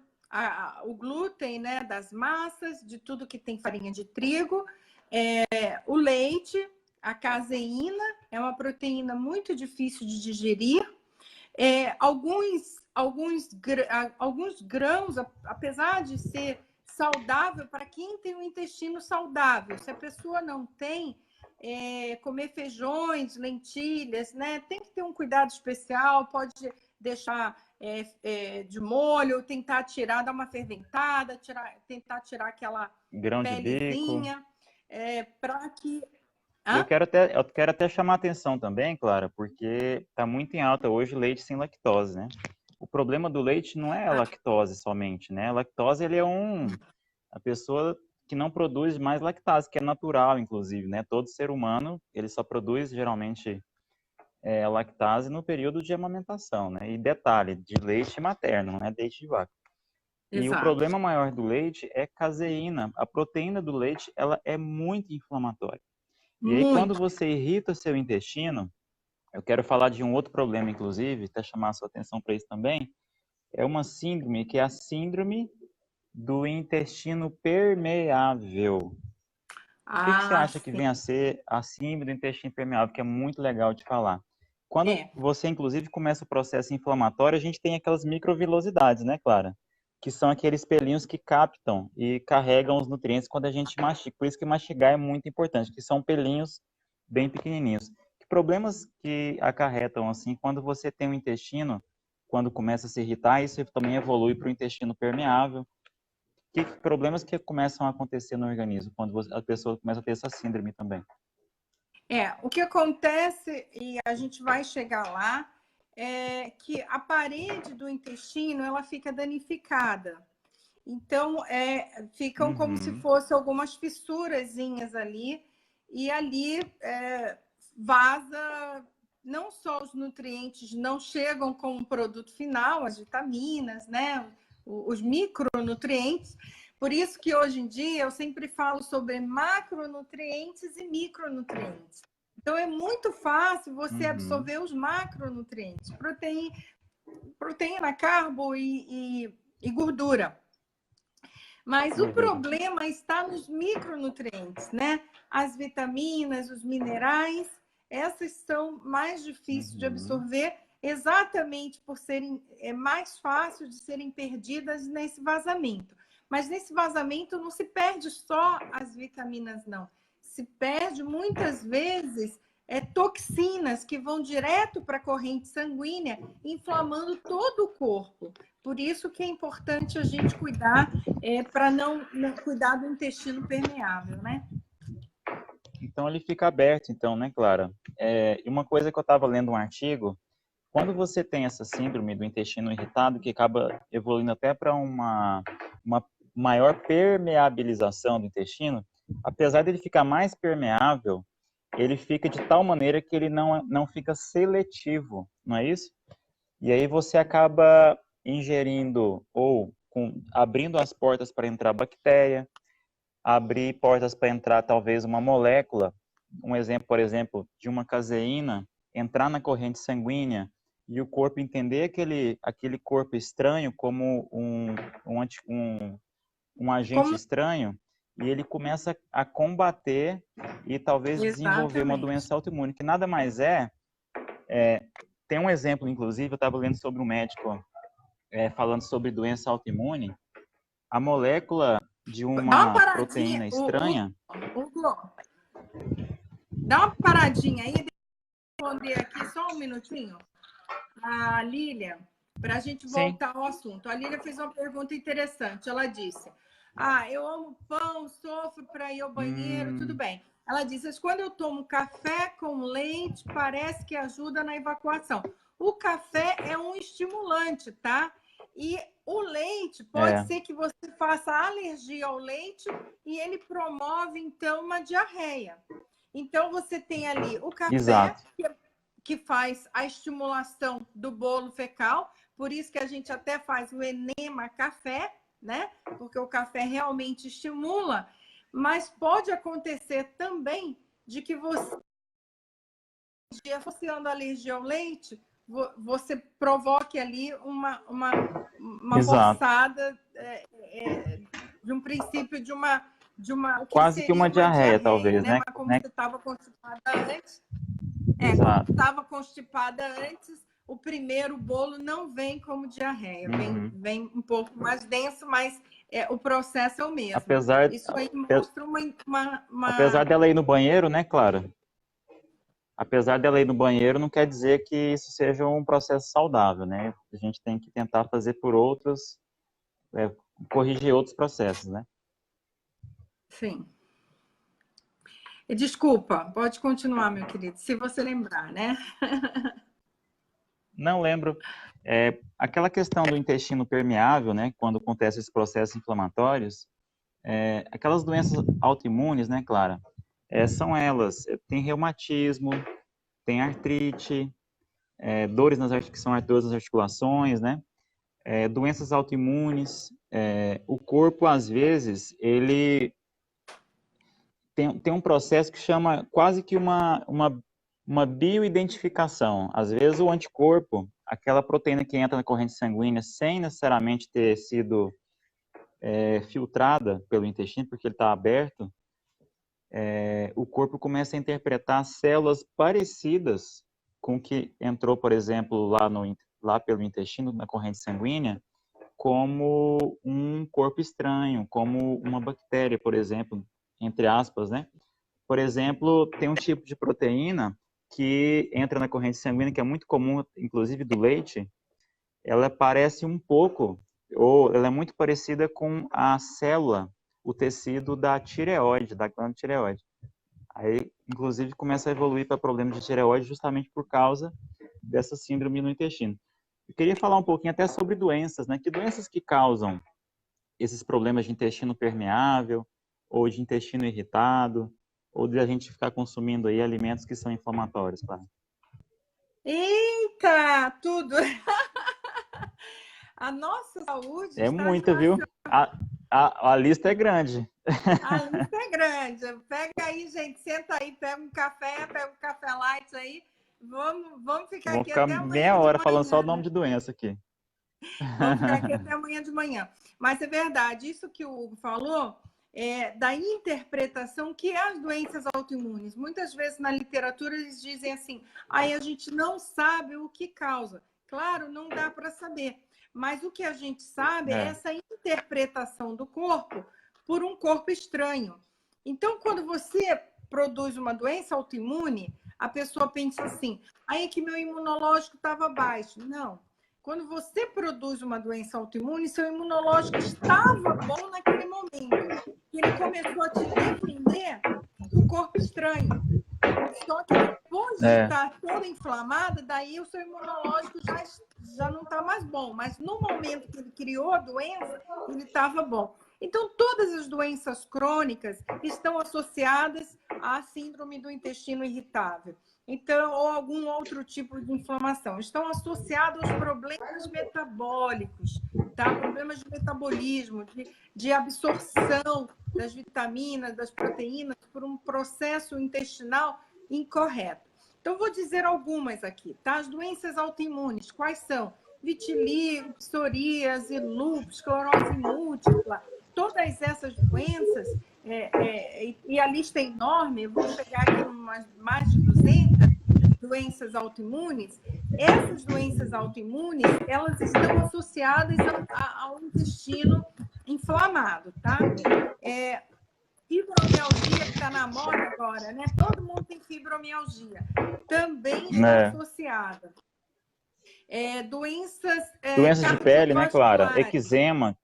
o glúten, né? Das massas, de tudo que tem farinha de trigo, o leite, a caseína, é uma proteína muito difícil de digerir. Alguns grãos, apesar de ser saudável para quem tem um intestino saudável, se a pessoa não tem, comer feijões, lentilhas, né? Tem que ter um cuidado especial, pode deixar de molho, tentar tirar, dar uma ferventada, tentar tirar aquela Grão de bico. pelezinha, para que. E Hã? eu quero até chamar a atenção também, Clara, porque está muito em alta hoje leite sem lactose, né? O problema do leite não é a lactose somente, né? A lactose, ele é a pessoa que não produz mais lactase, que é natural, inclusive, né? Todo ser humano, ele só produz, geralmente, a lactase no período de amamentação, né? E detalhe, de leite materno, não é leite de vaca. E o Exato. problema maior do leite é caseína. A proteína do leite, ela é muito inflamatória. E aí, quando Muito. você irrita seu intestino, eu quero falar de um outro problema, inclusive, até chamar a sua atenção para isso também, é uma síndrome que é a síndrome do intestino permeável. O que você Ah, acha que sim. vem a ser a síndrome do intestino permeável, que é muito legal de falar? Quando É. você, inclusive, começa o processo inflamatório, a gente tem aquelas microvilosidades, né, Clara? Que são aqueles pelinhos que captam e carregam os nutrientes quando a gente mastiga. Por isso que mastigar é muito importante, que são pelinhos bem pequenininhos. Que problemas que acarretam, assim, quando você tem um intestino, quando começa a se irritar, isso também evolui para o intestino permeável. Que problemas que começam a acontecer no organismo quando a pessoa começa a ter essa síndrome também? O que acontece, e a gente vai chegar lá, é que a parede do intestino ela fica danificada. Então, ficam como se fossem algumas fissurazinhas ali, e ali vaza, não só os nutrientes não chegam como produto final, as vitaminas, né? Os micronutrientes. Por isso que hoje em dia eu sempre falo sobre macronutrientes e micronutrientes. Então, é muito fácil você absorver os macronutrientes, proteína, carbo e gordura. Mas o problema está nos micronutrientes, né? As vitaminas, os minerais, essas são mais difíceis de absorver, exatamente por serem mais fáceis de serem perdidas nesse vazamento. Mas nesse vazamento não se perde só as vitaminas, não. Se perde muitas vezes toxinas que vão direto para a corrente sanguínea, inflamando todo o corpo. Por isso que é importante a gente cuidar para não cuidar do intestino permeável, né? Então ele fica aberto, então, né, Clara? E uma coisa que eu estava lendo um artigo, quando você tem essa síndrome do intestino irritado, que acaba evoluindo até para uma maior permeabilização do intestino, apesar dele ficar mais permeável, ele fica de tal maneira que ele não fica seletivo, não é isso? E aí você acaba ingerindo ou abrindo as portas para entrar bactéria, abrir portas para entrar talvez uma molécula, um exemplo, por exemplo, de uma caseína, entrar na corrente sanguínea e o corpo entender aquele corpo estranho como um agente estranho, e ele começa a combater e talvez desenvolver uma doença autoimune, que nada mais tem um exemplo, inclusive, eu estava lendo sobre um médico falando sobre doença autoimune, a molécula de uma proteína estranha... Dá uma paradinha aí, deixa eu responder aqui só um minutinho. A Lília, para a gente voltar ao assunto. A Lília fez uma pergunta interessante. Ela disse, eu amo pão, sofro para ir ao banheiro, tudo bem. Ela disse, mas quando eu tomo café com leite, parece que ajuda na evacuação. O café é um estimulante, tá? E o leite, pode ser que você faça alergia ao leite e ele promove, então, uma diarreia. Então, você tem ali o café, que faz a estimulação do bolo fecal, por isso que a gente até faz o enema café, né? Porque o café realmente estimula, mas pode acontecer também de que você, associando alergia ao leite, você provoque ali uma forçada de um princípio de uma quase que uma diarreia, talvez, né? Como você estava constipada antes. Como estava constipada antes, o primeiro bolo não vem como diarreia, vem um pouco mais denso, mas o processo é o mesmo. Isso aí mostra Apesar dela ir no banheiro, né, Clara? Apesar dela ir no banheiro, não quer dizer que isso seja um processo saudável, né? A gente tem que tentar fazer por outros, corrigir outros processos, né? Sim. Desculpa, pode continuar, meu querido, se você lembrar, né? Não lembro. Aquela questão do intestino permeável, né? Quando acontece esses processos inflamatórios, aquelas doenças autoimunes, né, Clara? São elas, tem reumatismo, tem artrite, dores que são dores nas articulações, né? Doenças autoimunes, o corpo, às vezes, ele tem um processo que chama quase que uma bioidentificação. Às vezes o anticorpo, aquela proteína que entra na corrente sanguínea sem necessariamente ter sido filtrada pelo intestino, porque ele está aberto, o corpo começa a interpretar células parecidas com o que entrou, por exemplo, lá pelo intestino, na corrente sanguínea, como um corpo estranho, como uma bactéria, por exemplo, entre aspas, né? Por exemplo, tem um tipo de proteína que entra na corrente sanguínea, que é muito comum, inclusive do leite, ela parece um pouco, ou ela é muito parecida com a célula, o tecido da tireoide, da glândula tireoide. Aí, inclusive, começa a evoluir para problemas de tireoide justamente por causa dessa síndrome no intestino. Eu queria falar um pouquinho até sobre doenças, né? Que doenças que causam esses problemas de intestino permeável, ou de intestino irritado, ou de a gente ficar consumindo aí alimentos que são inflamatórios, Clara? Eita, tudo! A nossa saúde É está muita, viu? relacionada. A lista é grande. A lista é grande. Pega aí, gente, senta aí, pega um café light aí. Vamos ficar Vamos aqui ficar até amanhã meia de hora falando só manhã, o nome né? de doença aqui. Vamos ficar aqui até amanhã de manhã. Mas é verdade, isso que o Hugo falou da interpretação que é as doenças autoimunes. Muitas vezes na literatura eles dizem assim, aí a gente não sabe o que causa. Claro, não dá para saber. Mas o que a gente sabe é essa interpretação do corpo por um corpo estranho. Então, quando você produz uma doença autoimune, a pessoa pensa assim, aí é que meu imunológico estava baixo. Não. Quando você produz uma doença autoimune, seu imunológico estava bom naquele momento. Ele começou a te defender do corpo estranho. Só que depois de estar toda inflamada, daí o seu imunológico já não está mais bom. Mas no momento que ele criou a doença, ele estava bom. Então, todas as doenças crônicas estão associadas à síndrome do intestino irritável. Então, ou algum outro tipo de inflamação. Estão associados aos problemas metabólicos, tá? Problemas de metabolismo, de absorção das vitaminas, das proteínas, por um processo intestinal incorreto. Então, vou dizer algumas aqui, tá? As doenças autoimunes, quais são? Vitiligo, psoríase, lúpus, esclerose múltipla, todas essas doenças, e a lista é enorme, eu vou chegar aqui em mais de 200 doenças autoimunes. Essas doenças autoimunes, elas estão associadas ao intestino inflamado, tá? Fibromialgia, que está na moda agora, né? Todo mundo tem fibromialgia. Também está associada. Doenças de pele, né, Clara? Cardiovasculares. Eczema.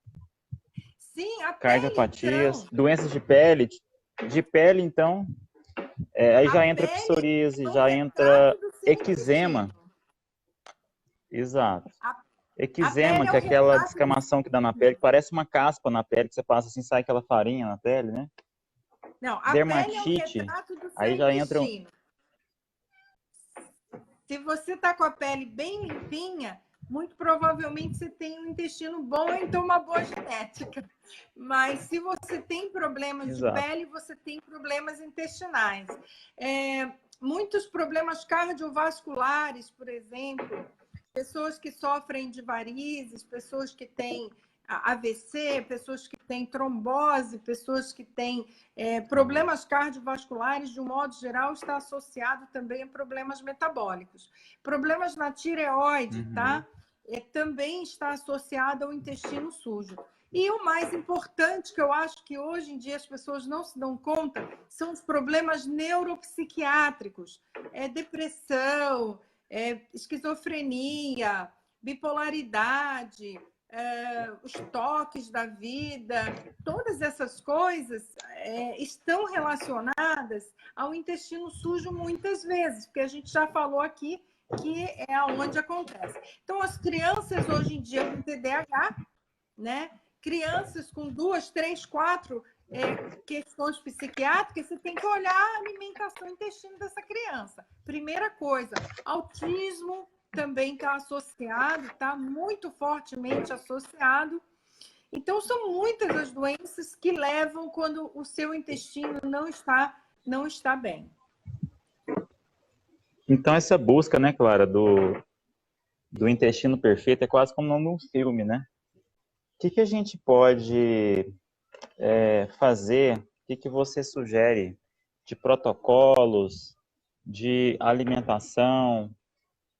Sim, a cardiopatias, pele, então. doenças de pele. De pele, então, aí já entra pele psoríase, é um já entra retrato do seu eczema. intestino. Exato. A Eczema, pele é que é um aquela retrato do descamação que dá na pele, que parece uma caspa na pele, que você passa assim, sai aquela farinha na pele, né? Não, a pele é um Dermatite, retrato do seu aí já entra... intestino. Se você está com a pele bem limpinha, muito provavelmente você tem um intestino bom, então uma boa genética. Mas se você tem problemas de pele, você tem problemas intestinais. Muitos problemas cardiovasculares, por exemplo, pessoas que sofrem de varizes, pessoas que têm AVC, pessoas que têm trombose, pessoas que têm problemas cardiovasculares, de um modo geral, está associado também a problemas metabólicos. Problemas na tireoide, tá? Também está associado ao intestino sujo. E o mais importante, que eu acho que hoje em dia as pessoas não se dão conta, são os problemas neuropsiquiátricos. Depressão, esquizofrenia, bipolaridade, os toques da vida, todas essas coisas estão relacionadas ao intestino sujo muitas vezes, porque a gente já falou aqui que é onde acontece. Então, as crianças hoje em dia com TDAH, né? Crianças com 2, 3, 4 questões psiquiátricas, você tem que olhar a alimentação e intestino dessa criança. Primeira coisa, autismo também está associado, está muito fortemente associado. Então, são muitas as doenças que levam quando o seu intestino não está bem. Então, essa busca, né, Clara, do intestino perfeito é quase como o nome de um filme, né? O que a gente pode fazer? O que você sugere de protocolos, de alimentação,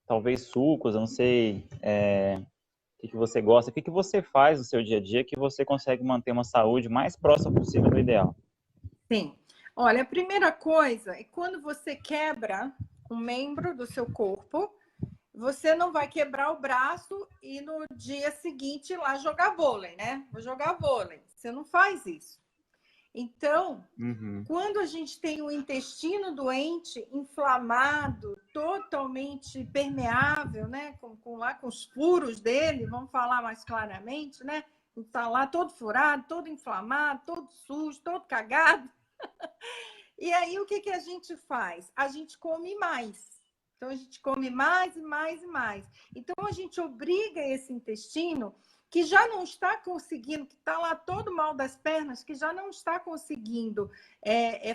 talvez sucos, eu não sei o que você gosta, o que você faz no seu dia a dia que você consegue manter uma saúde mais próxima possível do ideal? Sim. Olha, a primeira coisa é quando você quebra um membro do seu corpo, você não vai quebrar o braço e no dia seguinte ir lá jogar vôlei, né? Vou jogar vôlei. Você não faz isso. Então, quando a gente tem o intestino doente, inflamado, totalmente permeável, né? Com os furos dele, vamos falar mais claramente, né? Está lá todo furado, todo inflamado, todo sujo, todo cagado. E aí, o que a gente faz? A gente come mais. Então, a gente come mais e mais e mais. Então, a gente obriga esse intestino, que já não está conseguindo, que está lá todo mal das pernas, que já não está conseguindo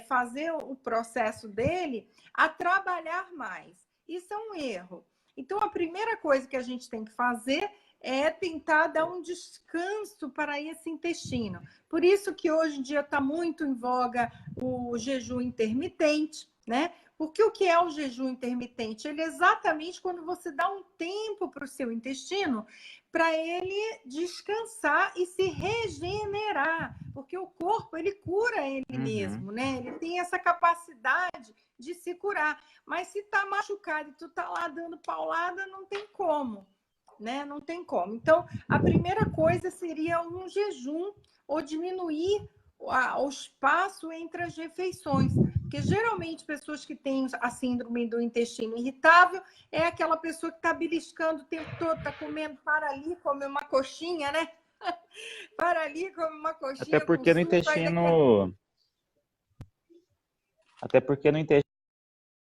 fazer o processo dele, a trabalhar mais. Isso é um erro. Então, a primeira coisa que a gente tem que fazer é tentar dar um descanso para esse intestino. Por isso que hoje em dia está muito em voga o jejum intermitente, né? Porque o que é o jejum intermitente? Ele é exatamente quando você dá um tempo para o seu intestino para ele descansar e se regenerar, porque o corpo ele cura ele mesmo, né? Ele tem essa capacidade de se curar. Mas se tá machucado e tu tá lá dando paulada, não tem como, né? Não tem como. Então, a primeira coisa seria um jejum ou diminuir o espaço entre as refeições. Porque geralmente pessoas que têm a síndrome do intestino irritável é aquela pessoa que está beliscando o tempo todo, está comendo para ali, come uma coxinha, né? Para ali, come uma coxinha Até com porque no suco. intestino. Até porque no intestino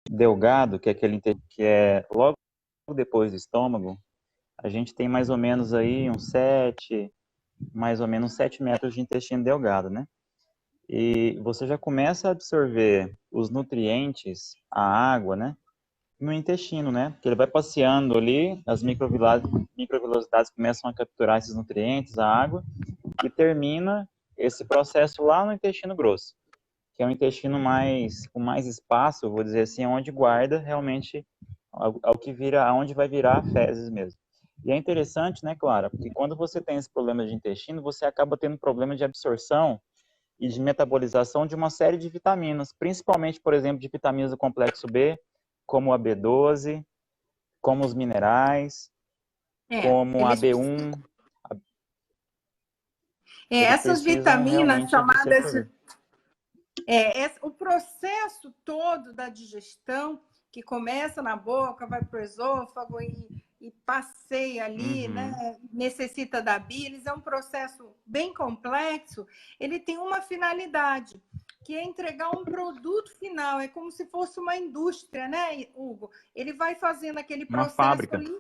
delgado, que é aquele intestino que é logo depois do estômago, a gente tem mais ou menos aí mais ou menos 7 metros de intestino delgado, né? E você já começa a absorver os nutrientes, a água, né? No intestino, né? Porque ele vai passeando ali, as microvelocidades começam a capturar esses nutrientes, a água, e termina esse processo lá no intestino grosso, que é um intestino com mais espaço, vou dizer assim, onde guarda realmente ao que vira, aonde vai virar fezes mesmo. E é interessante, né, Clara, porque quando você tem esse problema de intestino, você acaba tendo problema de absorção e de metabolização de uma série de vitaminas, principalmente, por exemplo, de vitaminas do complexo B, como a B12, como os minerais, como a Eles, B1, eles essas precisam vitaminas realmente de se chamadas absorver. o processo todo da digestão, que começa na boca, vai para o esôfago e passeia ali, né? Necessita da bilis, é um processo bem complexo. Ele tem uma finalidade, que é entregar um produto final, é como se fosse uma indústria, né, Hugo? Ele vai fazendo aquele Uma processo fábrica. ali.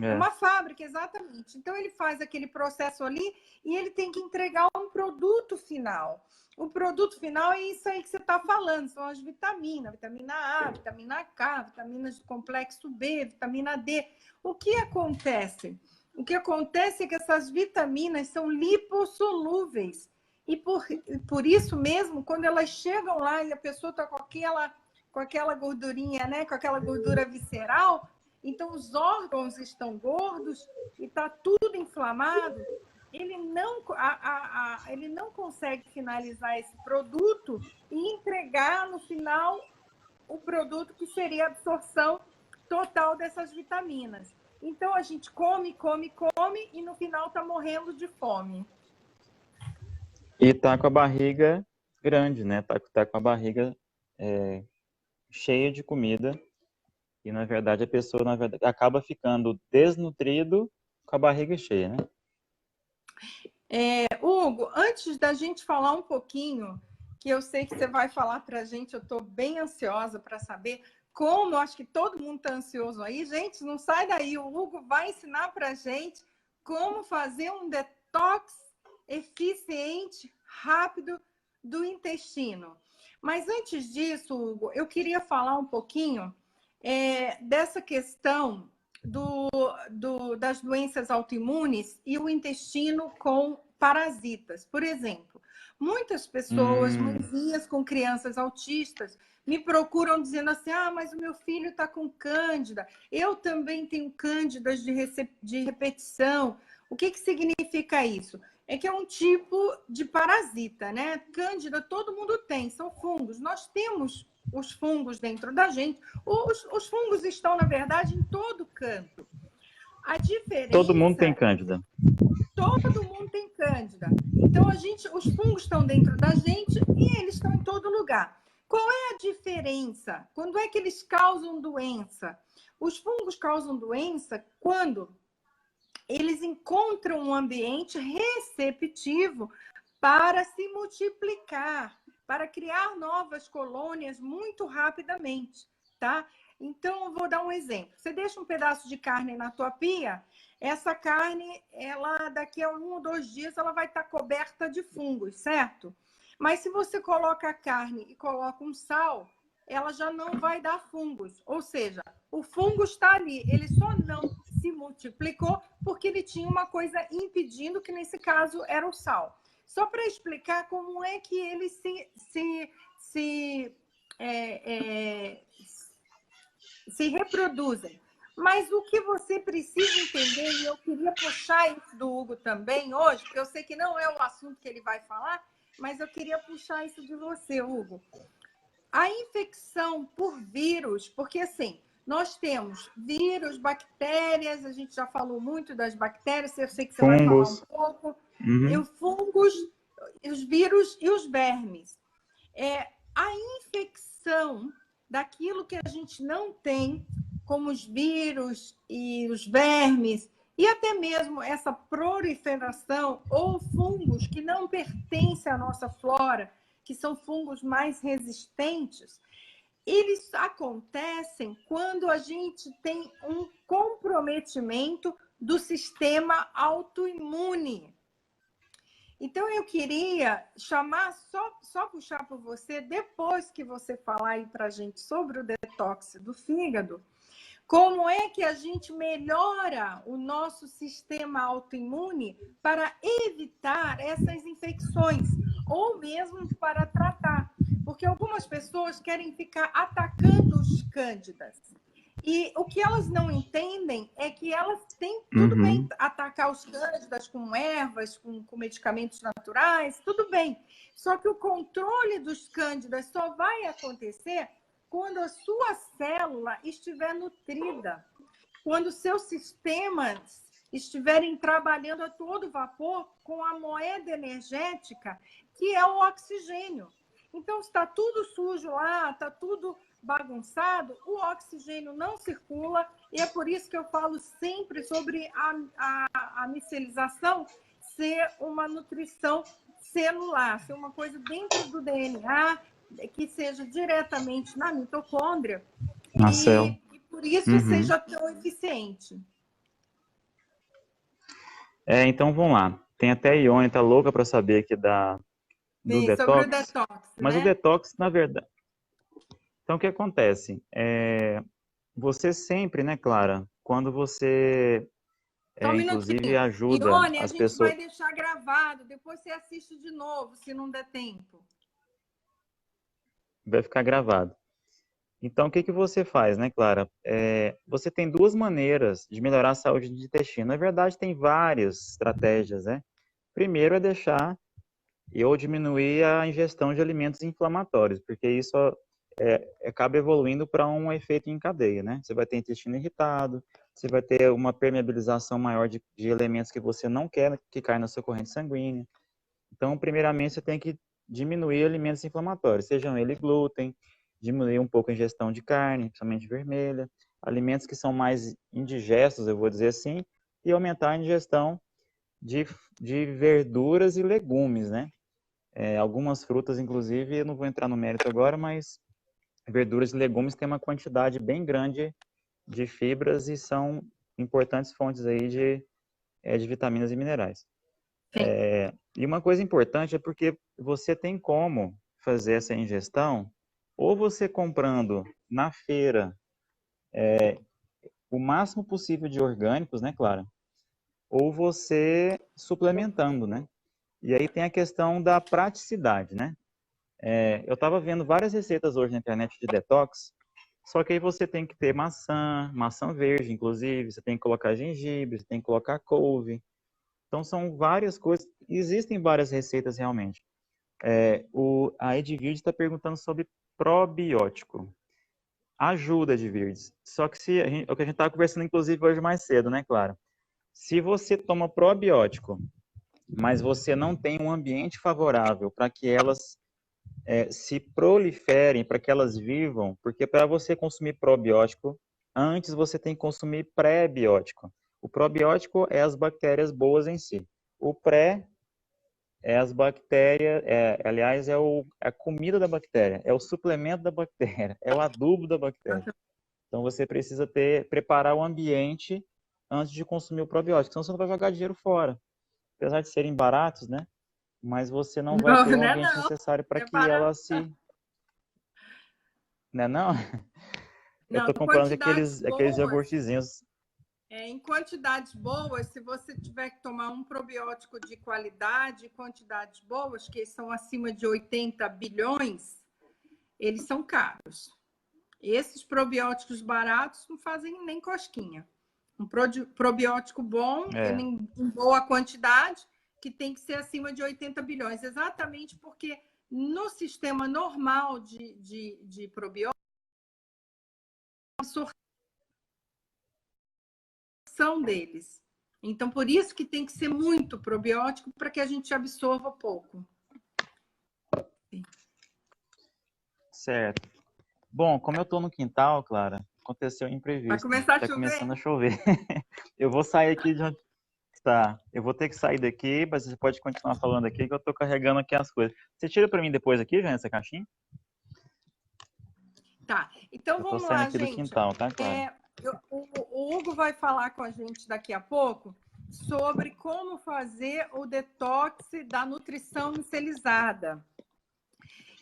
É É. uma fábrica, exatamente. Então, ele faz aquele processo ali e ele tem que entregar um produto final. O produto final é isso aí que você está falando, são as vitaminas, vitamina A, vitamina K, vitaminas do complexo B, vitamina D. O que acontece? O que acontece é que essas vitaminas são lipossolúveis. E por isso mesmo, quando elas chegam lá e a pessoa está com aquela gordurinha, né? Com aquela gordura visceral, então os órgãos estão gordos e está tudo inflamado, ele não consegue finalizar esse produto e entregar no final o produto que seria a absorção total dessas vitaminas. Então a gente come, come, come e no final está morrendo de fome. E tá com a barriga grande, né? Tá com a barriga cheia de comida. E, na verdade, a pessoa acaba ficando desnutrido com a barriga cheia, né? Hugo, antes da gente falar um pouquinho, que eu sei que você vai falar para a gente, eu estou bem ansiosa para saber como, acho que todo mundo está ansioso aí. Gente, não sai daí, o Hugo vai ensinar para a gente como fazer um detox eficiente, rápido do intestino. Mas antes disso, Hugo, eu queria falar um pouquinho dessa questão das doenças autoimunes e o intestino com parasitas. Por exemplo, muitas pessoas, mãezinhas com crianças autistas, me procuram dizendo assim: ah, mas o meu filho está com cândida, eu também tenho cândidas de repetição. O que significa isso? É que é um tipo de parasita, né? Cândida todo mundo tem, são fungos. Nós temos os fungos dentro da gente. Os fungos estão, na verdade, em todo canto. A diferença... Todo mundo tem cândida. Todo mundo tem cândida. Então, os fungos estão dentro da gente e eles estão em todo lugar. Qual é a diferença? Quando é que eles causam doença? Os fungos causam doença quando eles encontram um ambiente receptivo para se multiplicar, para criar novas colônias muito rapidamente, tá? Então, eu vou dar um exemplo. Você deixa um pedaço de carne na tua pia, essa carne, ela daqui a 1 ou 2 dias, ela vai estar coberta de fungos, certo? Mas se você coloca a carne e coloca um sal, ela já não vai dar fungos. Ou seja, o fungo está ali, ele só não se multiplicou porque ele tinha uma coisa impedindo, que nesse caso era o sal. Só para explicar como é que eles se reproduzem. Mas o que você precisa entender, e eu queria puxar isso do Hugo também hoje, porque eu sei que não é o assunto que ele vai falar, mas eu queria puxar isso de você, Hugo. A infecção por vírus, porque assim, nós temos vírus, bactérias, a gente já falou muito das bactérias, eu sei que você vai falar um Fungos. pouco, e Uhum. os fungos, os vírus e os vermes. A infecção daquilo que a gente não tem, como os vírus e os vermes, e até mesmo essa proliferação ou fungos que não pertencem à nossa flora, que são fungos mais resistentes, eles acontecem quando a gente tem um comprometimento do sistema autoimune. Então, eu queria chamar, só puxar por você, depois que você falar aí para a gente sobre o detox do fígado, como é que a gente melhora o nosso sistema autoimune para evitar essas infecções, ou mesmo para tratar. Porque algumas pessoas querem ficar atacando os cândidas. E o que elas não entendem é que elas têm tudo bem atacar os cândidas com ervas, com medicamentos naturais, tudo bem. Só que o controle dos cândidas só vai acontecer quando a sua célula estiver nutrida, quando seus sistemas estiverem trabalhando a todo vapor com a moeda energética, que é o oxigênio. Então, se está tudo sujo lá, está tudo bagunçado, o oxigênio não circula, e é por isso que eu falo sempre sobre a micelização ser uma nutrição celular, ser uma coisa dentro do DNA, que seja diretamente na mitocôndria, Na célula. e por isso seja tão eficiente. Então vamos lá. Tem até a Ione, tá louca para saber aqui do Sim, sobre o detox. detox, Mas o né? detox, na verdade. Então o que acontece? Você sempre, né, Clara, quando você Só um inclusive minutinho. ajuda Ione, a as gente pessoas. vai deixar gravado, depois você assiste de novo, se não der tempo. Vai ficar gravado. Então, o que que você faz, né, Clara? Você tem duas maneiras de melhorar a saúde do intestino. Na verdade, tem várias estratégias, né? Primeiro é deixar ou diminuir a ingestão de alimentos inflamatórios, porque isso acaba evoluindo para um efeito em cadeia, né? Você vai ter intestino irritado, você vai ter uma permeabilização maior de elementos que você não quer que caia na sua corrente sanguínea. Então, primeiramente, você tem que diminuir alimentos inflamatórios, sejam eles glúten, diminuir um pouco a ingestão de carne, principalmente vermelha, alimentos que são mais indigestos, eu vou dizer assim, e aumentar a ingestão de verduras e legumes, né? Algumas frutas, inclusive, eu não vou entrar no mérito agora, mas verduras e legumes têm uma quantidade bem grande de fibras e são importantes fontes aí de vitaminas e minerais. E uma coisa importante é porque você tem como fazer essa ingestão, ou você comprando na feira o máximo possível de orgânicos, né, Clara? Ou você suplementando, né? E aí tem a questão da praticidade, né? Eu estava vendo várias receitas hoje na internet de detox, só que aí você tem que ter maçã verde, inclusive, você tem que colocar gengibre, você tem que colocar couve. Então são várias coisas, existem várias receitas realmente. A Edvirde está perguntando sobre probiótico. Ajuda, Edvirdes. Só que o que a gente estava conversando, inclusive, hoje mais cedo, né, Clara? Se você toma probiótico, mas você não tem um ambiente favorável para que elas se proliferem, para que elas vivam, porque para você consumir probiótico, antes você tem que consumir pré-biótico. O probiótico é as bactérias boas em si. O pré é as bactérias, aliás, é a comida da bactéria, é o suplemento da bactéria, é o adubo da bactéria. Então você precisa preparar o ambiente antes de consumir o probiótico, senão você não vai jogar dinheiro fora. Apesar de serem baratos, né? Mas você não vai Não, ter o né, ambiente não. necessário para É que ela barato. se... Né, não? Eu Não, estou comprando quantidades aqueles boas. iogurtezinhos. Em quantidades boas, se você tiver que tomar um probiótico de qualidade, quantidades boas, que são acima de 80 bilhões, eles são caros. Esses probióticos baratos não fazem nem cosquinha. Um probiótico bom, É, em boa quantidade, que tem que ser acima de 80 bilhões. Exatamente porque no sistema normal de probióticos, a absorção deles. Então, por isso que tem que ser muito probiótico para que a gente absorva pouco. certo. Bom, como eu estou no quintal, Clara, aconteceu um Vai imprevisto. começar a Está chover? começando a chover. Eu vou sair aqui de onde está. Eu vou ter que sair daqui, mas você pode continuar falando aqui, que eu estou carregando aqui as coisas. Você tira para mim depois aqui, já, essa caixinha? Tá, então Eu estou vamos saindo lá, aqui do gente. quintal, tá, Clara? O Hugo vai falar com a gente daqui a pouco sobre como fazer o detox da nutrição micelizária.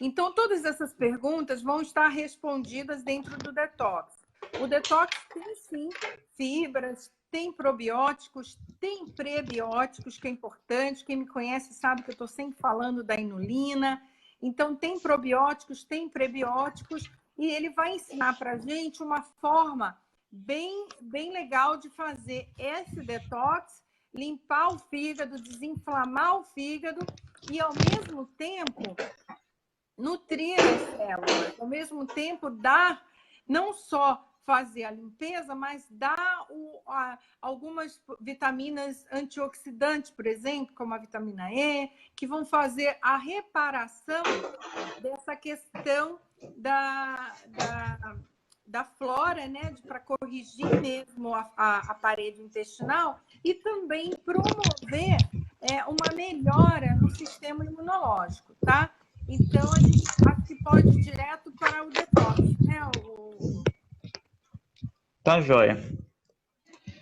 Então, todas essas perguntas vão estar respondidas dentro do detox. O detox tem, sim, fibras, tem probióticos, tem prebióticos, que é importante. Quem me conhece sabe que eu estou sempre falando da inulina. Então, tem probióticos, tem prebióticos, e ele vai ensinar para a gente uma forma bem legal de fazer esse detox, limpar o fígado, desinflamar o fígado e, ao mesmo tempo, nutrir as células, ao mesmo tempo dar, não só fazer a limpeza, mas dar algumas vitaminas antioxidantes, por exemplo, como a vitamina E, que vão fazer a reparação dessa questão da flora, né, para corrigir mesmo a parede intestinal e também promover uma melhora no sistema imunológico, tá? Então, a gente acho que pode ir direto para o detox, né, Hugo? Tá joia.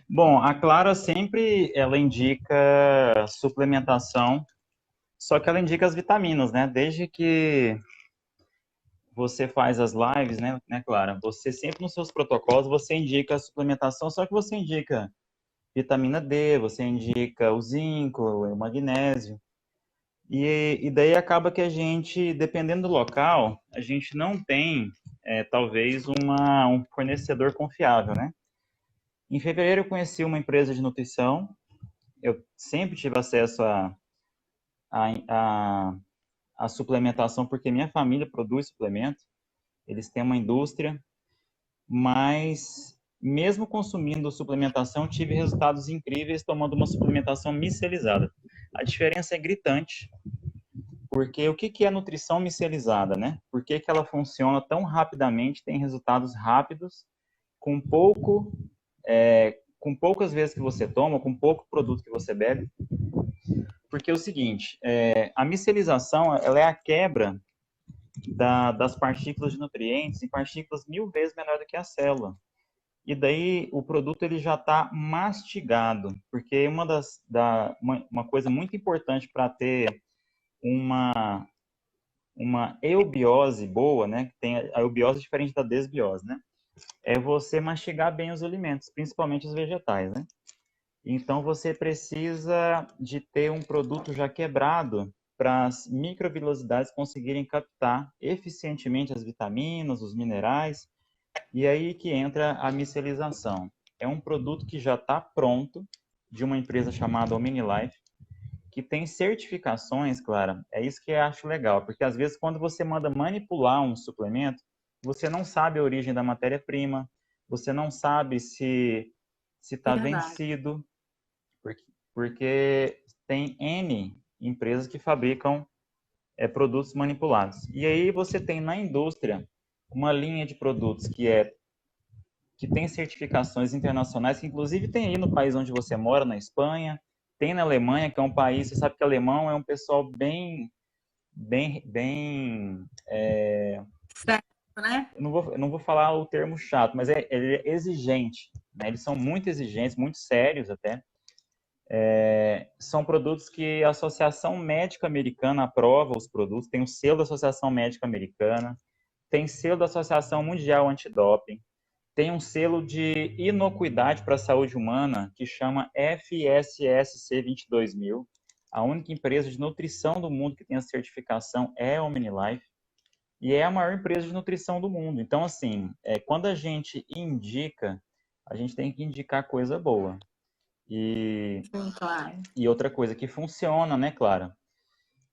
Bom, a Clara sempre ela indica suplementação, só que ela indica as vitaminas, né? Desde que você faz as lives, né, Clara? Você sempre nos seus protocolos você indica a suplementação, só que você indica vitamina D, você indica o zinco, o magnésio. E daí acaba que a gente, dependendo do local, a gente não tem, talvez, um fornecedor confiável, né? Em fevereiro eu conheci uma empresa de nutrição, eu sempre tive acesso a, a suplementação, porque minha família produz suplemento, eles têm uma indústria, mas mesmo consumindo suplementação, tive resultados incríveis tomando uma suplementação micelizária. A diferença é gritante, porque o que é nutrição micelizária, né? Por que ela funciona tão rapidamente, tem resultados rápidos, com com poucas vezes que você toma, com pouco produto que você bebe? Porque é o seguinte, a micelização ela é a quebra das partículas de nutrientes em partículas 1000 vezes menor do que a célula. E daí o produto ele já está mastigado, porque uma coisa muito importante para ter uma, uma eubiose boa, né? Que tem a eubiose diferente da desbiose, né? É você mastigar bem os alimentos, principalmente os vegetais, né? Então você precisa de ter um produto já quebrado para as microbiolosidades conseguirem captar eficientemente as vitaminas, os minerais, e aí que entra a micelização. É um produto que já está pronto, de uma empresa chamada OmniLife, que tem certificações, Clara. É isso que eu acho legal, porque às vezes quando você manda manipular um suplemento, você não sabe a origem da matéria-prima, você não sabe se está Verdade. vencido, porque tem N empresas que fabricam produtos manipulados. E aí você tem na indústria uma linha de produtos que tem certificações internacionais, que inclusive tem aí no país onde você mora, na Espanha, tem na Alemanha, que é um país, você sabe que alemão é um pessoal bem Certo, né? eu não vou falar o termo chato, mas ele é exigente, né? Eles são muito exigentes, muito sérios até. São produtos que a Associação Médica Americana aprova os produtos, tem o selo da Associação Médica Americana, tem selo da Associação Mundial Antidoping, tem um selo de inocuidade para a saúde humana que chama FSSC 22000. A única empresa de nutrição do mundo que tem a certificação é a OmniLife e é a maior empresa de nutrição do mundo. Então, assim, quando a gente indica, a gente tem que indicar coisa boa. Sim, claro. E outra coisa que funciona, né, Clara?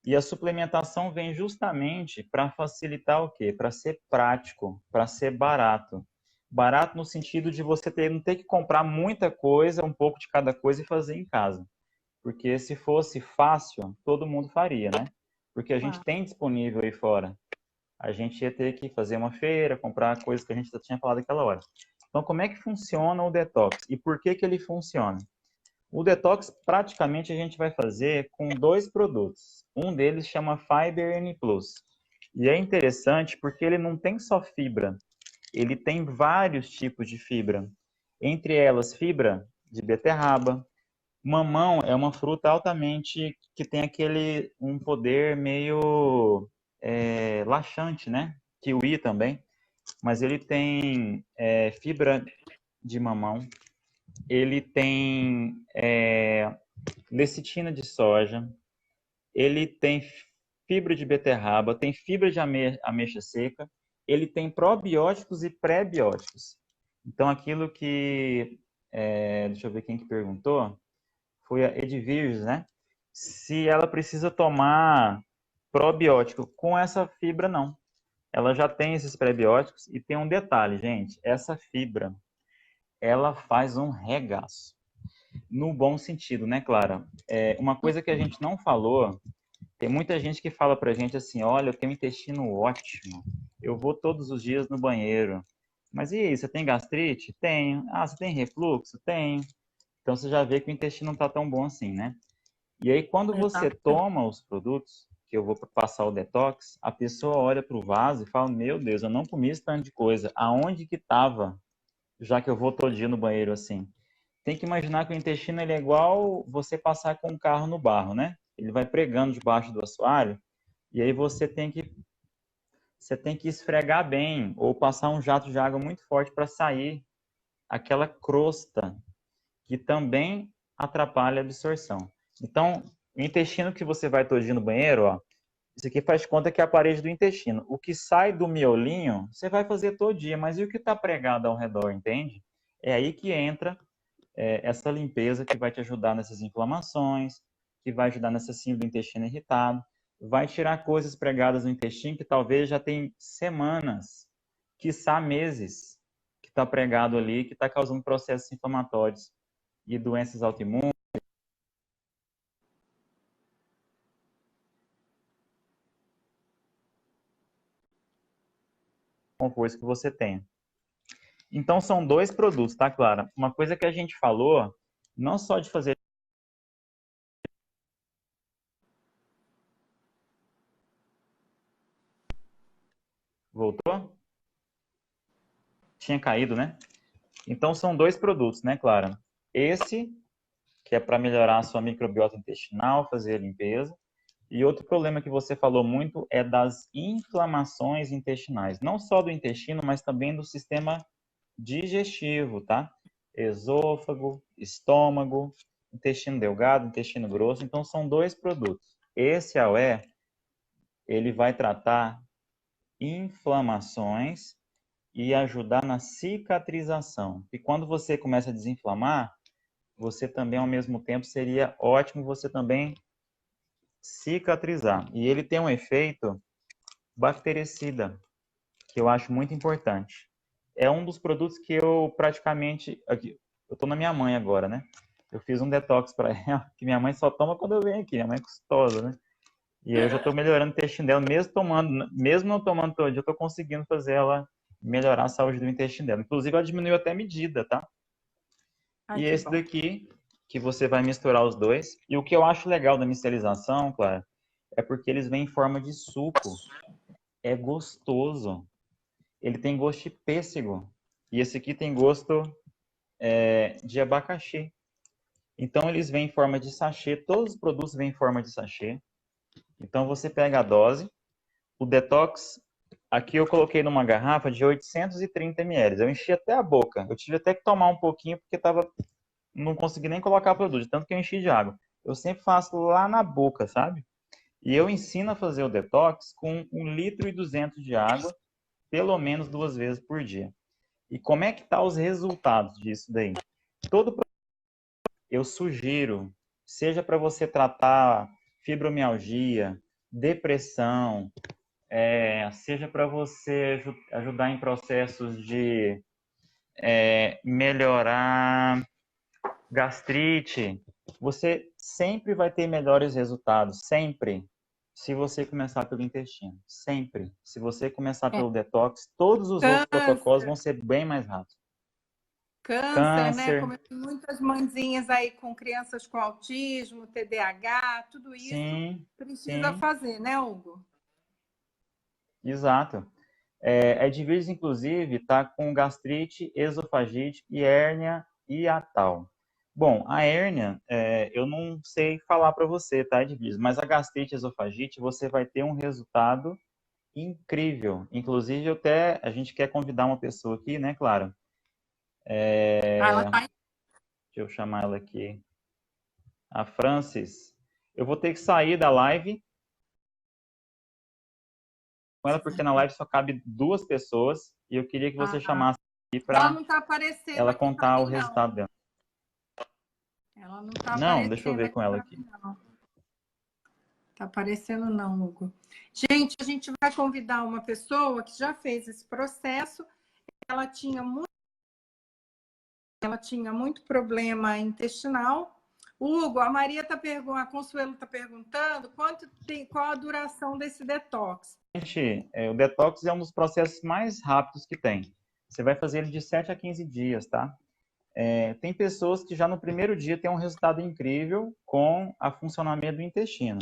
E a suplementação vem justamente para facilitar o quê? Para ser prático, para ser barato. Barato no sentido de você não ter que comprar muita coisa, um pouco de cada coisa e fazer em casa. Porque se fosse fácil, todo mundo faria, né? Porque a gente Claro. tem disponível aí fora. A gente ia ter que fazer uma feira, comprar coisas que a gente já tinha falado aquela hora. Então, como é que funciona o detox? E por que que ele funciona? O detox praticamente a gente vai fazer com dois produtos. Um deles chama Fiber N Plus. E é interessante porque ele não tem só fibra, ele tem vários tipos de fibra. Entre elas, fibra de beterraba. Mamão é uma fruta altamente que tem um poder meio laxante, né? Kiwi também. Mas ele tem fibra de mamão, ele tem lecitina de soja, ele tem fibra de beterraba, tem fibra de ameixa seca, ele tem probióticos e pré-bióticos. Então, aquilo que, deixa eu ver quem que perguntou, foi a Edvirges, né? Se ela precisa tomar probiótico com essa fibra, não. Ela já tem esses pré-bióticos e tem um detalhe, gente, essa fibra, ela faz um regaço. No bom sentido, né, Clara? Uma coisa que a gente não falou, tem muita gente que fala pra gente assim, olha, eu tenho um intestino ótimo, eu vou todos os dias no banheiro. Mas e aí, você tem gastrite? Tenho. Ah, você tem refluxo? Tenho. Então você já vê que o intestino não está tão bom assim, né? E aí quando você Exatamente. toma os produtos, que eu vou passar o detox, a pessoa olha para o vaso e fala, meu Deus, eu não comi esse tanto de coisa, aonde que estava, já que eu vou todo dia no banheiro assim? Tem que imaginar que o intestino ele é igual você passar com um carro no barro, né? Ele vai pregando debaixo do assoalho e aí você tem que esfregar bem ou passar um jato de água muito forte para sair aquela crosta que também atrapalha a absorção. Então, o intestino que você vai todo dia no banheiro, ó, isso aqui faz conta que é a parede do intestino. O que sai do miolinho, você vai fazer todo dia, mas e o que está pregado ao redor, entende? É aí que entra essa limpeza que vai te ajudar nessas inflamações, que vai ajudar nessa síndrome do intestino irritado, vai tirar coisas pregadas no intestino que talvez já tem semanas, quiçá meses, que está pregado ali, que está causando processos inflamatórios e doenças autoimunes, composto que você tem. Então, são dois produtos, tá, Clara? Uma coisa que a gente falou, não só de fazer. Voltou? Tinha caído, né? Então, são dois produtos, né, Clara? Esse, que é para melhorar a sua microbiota intestinal, fazer a limpeza. E outro problema que você falou muito é das inflamações intestinais. Não só do intestino, mas também do sistema digestivo, tá? Esôfago, estômago, intestino delgado, intestino grosso. Então, são dois produtos. Esse AOE, ele vai tratar inflamações e ajudar na cicatrização. E quando você começa a desinflamar, você também, ao mesmo tempo, seria ótimo você também cicatrizar. E ele tem um efeito bactericida, que eu acho muito importante. É um dos produtos que eu praticamente... Aqui, eu estou na minha mãe agora, né? Eu fiz um detox para ela, que minha mãe só toma quando eu venho aqui. Minha mãe é custosa, né? E eu já estou melhorando o intestino dela, mesmo não tomando todo dia, eu estou conseguindo fazer ela melhorar a saúde do intestino dela. Inclusive, ela diminuiu até a medida, tá? Ai, E que esse bom. daqui, que você vai misturar os dois. E o que eu acho legal da mistelização, Clara, é porque eles vêm em forma de suco. É gostoso. Ele tem gosto de pêssego. E esse aqui tem gosto de abacaxi. Então, eles vêm em forma de sachê. Todos os produtos vêm em forma de sachê. Então, você pega a dose. O detox, aqui eu coloquei numa garrafa de 830 ml. Eu enchi até a boca. Eu tive até que tomar um pouquinho porque não consegui nem colocar produto, de tanto que eu enchi de água. Eu sempre faço lá na boca, sabe? E eu ensino a fazer o detox com 1,2 litro de água, pelo menos 2 vezes por dia. E como é que tá os resultados disso daí? Todo eu sugiro, seja para você tratar fibromialgia, depressão, seja para você ajudar em processos de melhorar gastrite, você sempre vai ter melhores resultados, sempre. Se você começar pelo intestino, sempre. Se você começar É. pelo detox, todos os outros protocolos Câncer, vão ser bem mais rápidos. câncer, né? Câncer, Como eu tenho muitas mãezinhas aí com crianças com autismo, TDAH, tudo isso sim, precisa sim, fazer, né, Hugo? exato. Edwiges, inclusive, está com gastrite, esofagite e hérnia hiatal. Bom, a hérnia, eu não sei falar para você, tá, Edwiges? Mas a gastrite e esofagite, você vai ter um resultado incrível. Inclusive, a gente quer convidar uma pessoa aqui, né, Clara? Ah, ela tá Deixa eu chamar ela aqui. A Francis. Eu vou ter que sair da live com ela, porque na live só cabe 2 pessoas e eu queria que você Ah, chamasse aqui ela para não está aparecendo ela aqui para contar o mim, não. resultado dela. Ela não está Não, deixa eu aparecendo ver aqui com ela para aqui. mim, não. Tá aparecendo, não, Hugo. Gente, a gente vai convidar uma pessoa que já fez esse processo. Ela tinha muito, ela tinha muito problema intestinal. Hugo, a Maria tá perguntando, a Consuelo está perguntando qual a duração desse detox. Gente, o detox é um dos processos mais rápidos que tem. Você vai fazer ele de 7 a 15 dias, tá? Tem pessoas que já no primeiro dia têm um resultado incrível com o funcionamento do intestino.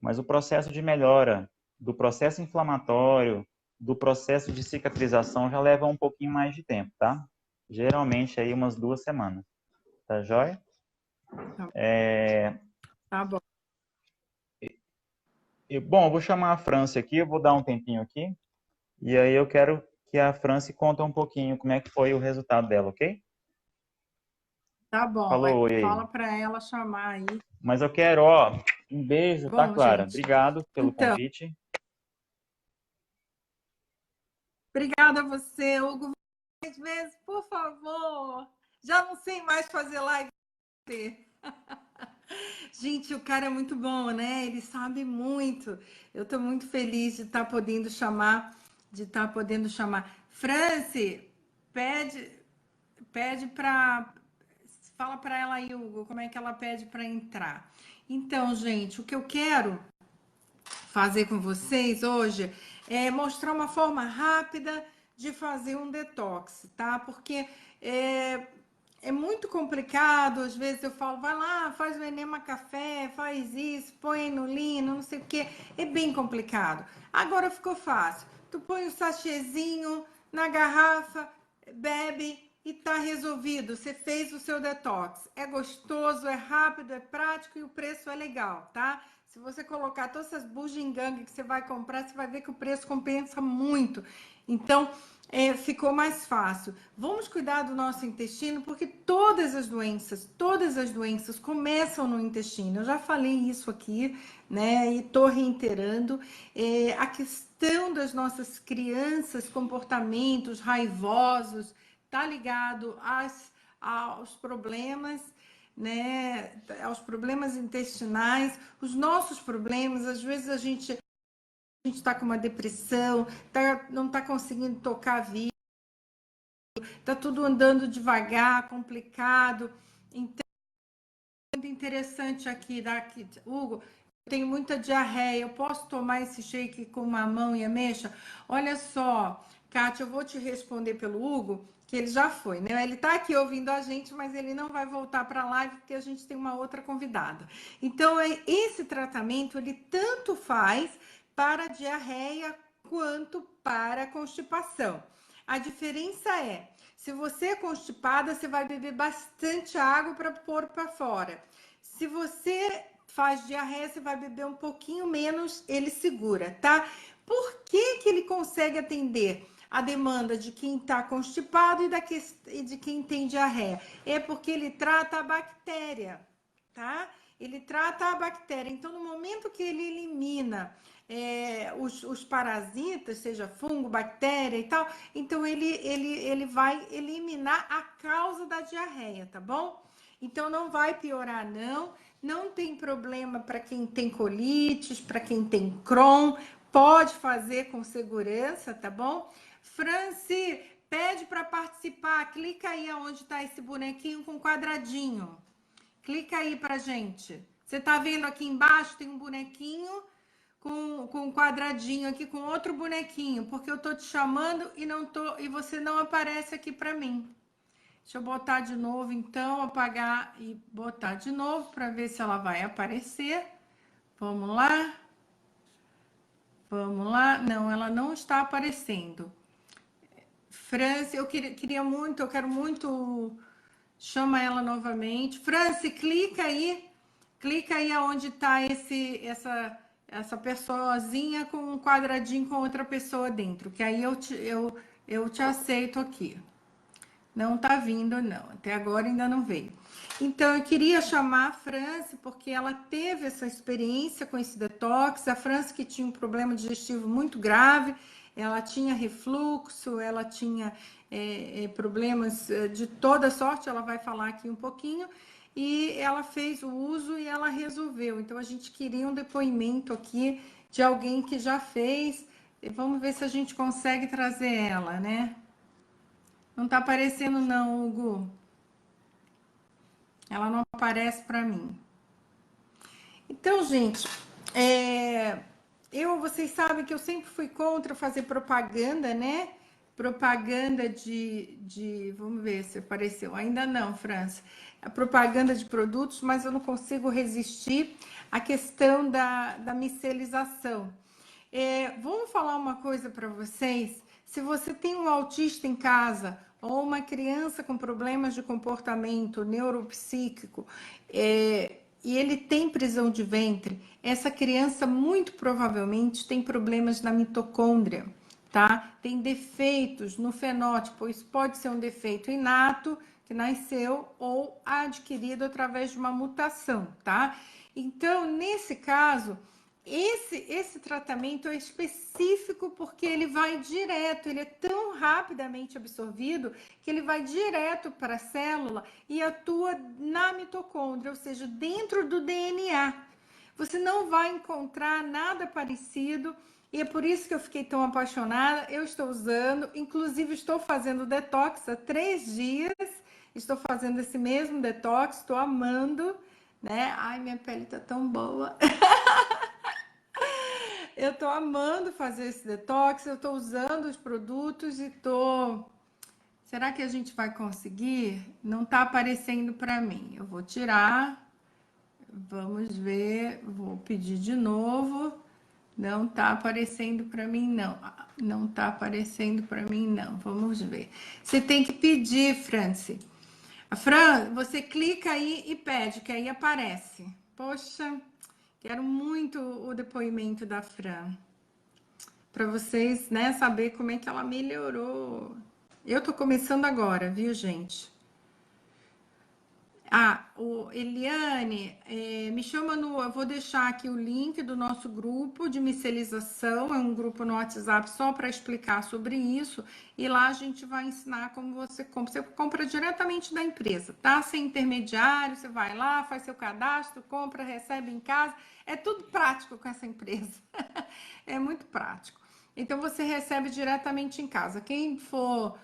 Mas o processo de melhora do processo inflamatório, do processo de cicatrização já leva um pouquinho mais de tempo, tá? Geralmente aí umas 2 semanas. Tá joia? Tá bom. Bom, eu vou chamar a França aqui, eu vou dar um tempinho aqui. E aí eu quero que a França conte um pouquinho como é que foi o resultado dela, ok? Tá bom. Aí Falou, oi aí. fala para ela chamar aí. Mas eu quero, ó, um beijo, tá, Bom, Clara? gente. Obrigado pelo Então, convite. obrigada a você, Hugo. Mais vezes, por favor. Já não sei mais fazer live. Gente, o cara é muito bom, né? Ele sabe muito. Eu estou muito feliz de estar podendo chamar, Franci, pede, pede para, fala para ela aí, Hugo, como é que ela pede para entrar. Então, gente, o que eu quero fazer com vocês hoje é mostrar uma forma rápida de fazer um detox, tá? Porque é muito complicado, às vezes eu falo, vai lá, faz o enema café, faz isso, põe no lino, não sei o quê. É bem complicado. Agora ficou fácil. Tu põe o sachêzinho na garrafa, bebe e tá resolvido. Você fez o seu detox. É gostoso, é rápido, é prático e o preço é legal, tá? Se você colocar todas essas bugigangas que você vai comprar, você vai ver que o preço compensa muito. Então, ficou mais fácil. Vamos cuidar do nosso intestino, porque todas as doenças começam no intestino. Eu já falei isso aqui, né? E tô reiterando. A questão das nossas crianças, comportamentos raivosos, tá ligado aos problemas, né? Aos problemas intestinais, os nossos problemas. Às vezes a gente está com uma depressão, não está conseguindo tocar a vida, está tudo andando devagar, complicado. Então, é muito interessante aqui, Hugo. Eu tenho muita diarreia, eu posso tomar esse shake com mamão e ameixa? Olha só, Kátia, eu vou te responder pelo Hugo, que ele já foi, né? Ele tá aqui ouvindo a gente, mas ele não vai voltar para a live porque a gente tem uma outra convidada. Então, esse tratamento, ele tanto faz para diarreia quanto para constipação. A diferença é, se você é constipada, você vai beber bastante água para pôr para fora. Se você faz diarreia, você vai beber um pouquinho menos, ele segura, tá? Por que que ele consegue atender a demanda de quem está constipado e de quem tem diarreia? É porque ele trata a bactéria, tá? Ele trata a bactéria. Então, no momento que ele elimina os parasitas, seja fungo, bactéria e tal, então ele vai eliminar a causa da diarreia, tá bom? Então, não vai piorar, não. Não tem problema para quem tem colites, para quem tem Crohn, pode fazer com segurança, tá bom? Franci, pede para participar, clica aí aonde está esse bonequinho com quadradinho. Clica aí pra gente. Você tá vendo aqui embaixo tem um bonequinho com um quadradinho aqui com outro bonequinho, porque eu tô te chamando e você não aparece aqui para mim. Deixa eu botar de novo, então, apagar e botar de novo para ver se ela vai aparecer. Vamos lá. Vamos lá. Não, ela não está aparecendo. Franci, eu queria muito, eu quero muito. Chama ela novamente. Franci, clica aí aonde está essa pessoazinha com um quadradinho com outra pessoa dentro, que aí eu te aceito aqui. Não tá vindo, não. Até agora ainda não veio. Então, eu queria chamar a Franci, porque ela teve essa experiência com esse detox. A Franci que tinha um problema digestivo muito grave, ela tinha refluxo, ela tinha problemas de toda sorte, ela vai falar aqui um pouquinho. E ela fez o uso e ela resolveu. Então, a gente queria um depoimento aqui de alguém que já fez. E vamos ver se a gente consegue trazer ela, né? Não tá aparecendo não, Hugo. Ela não aparece para mim. Então, gente, vocês sabem que eu sempre fui contra fazer propaganda, né? Propaganda vamos ver se apareceu. Ainda não, França. A propaganda de produtos, mas eu não consigo resistir à questão da micelização. Vamos falar uma coisa para vocês. Se você tem um autista em casa ou uma criança com problemas de comportamento neuropsíquico e ele tem prisão de ventre, essa criança muito provavelmente tem problemas na mitocôndria, tá? Tem defeitos no fenótipo. Isso pode ser um defeito inato que nasceu ou adquirido através de uma mutação, tá? Então, nesse caso, esse tratamento é específico porque ele vai direto, ele é tão rapidamente absorvido que ele vai direto para a célula e atua na mitocôndria, ou seja, dentro do DNA. Você não vai encontrar nada parecido e é por isso que eu fiquei tão apaixonada. Eu estou usando, inclusive estou fazendo detox há 3 dias, estou fazendo esse mesmo detox, estou amando, né? Ai, minha pele tá tão boa. Eu tô amando fazer esse detox, eu tô usando os produtos e tô... Será que a gente vai conseguir? Não tá aparecendo para mim. Eu vou tirar. Vamos ver. Vou pedir de novo. Não tá aparecendo para mim, não. Não tá aparecendo para mim, não. Vamos ver. Você tem que pedir, Franci. Fran, você clica aí e pede, que aí aparece. Poxa, quero muito o depoimento da Fran. Para vocês, né, saber como é que ela melhorou. Eu tô começando agora, viu, gente? O Eliane, me chama eu vou deixar aqui o link do nosso grupo de micelização, é um grupo no WhatsApp só para explicar sobre isso, e lá a gente vai ensinar como você compra diretamente da empresa, tá? Sem intermediário, você vai lá, faz seu cadastro, compra, recebe em casa, é tudo prático com essa empresa, é muito prático. Então você recebe diretamente em casa. Quem for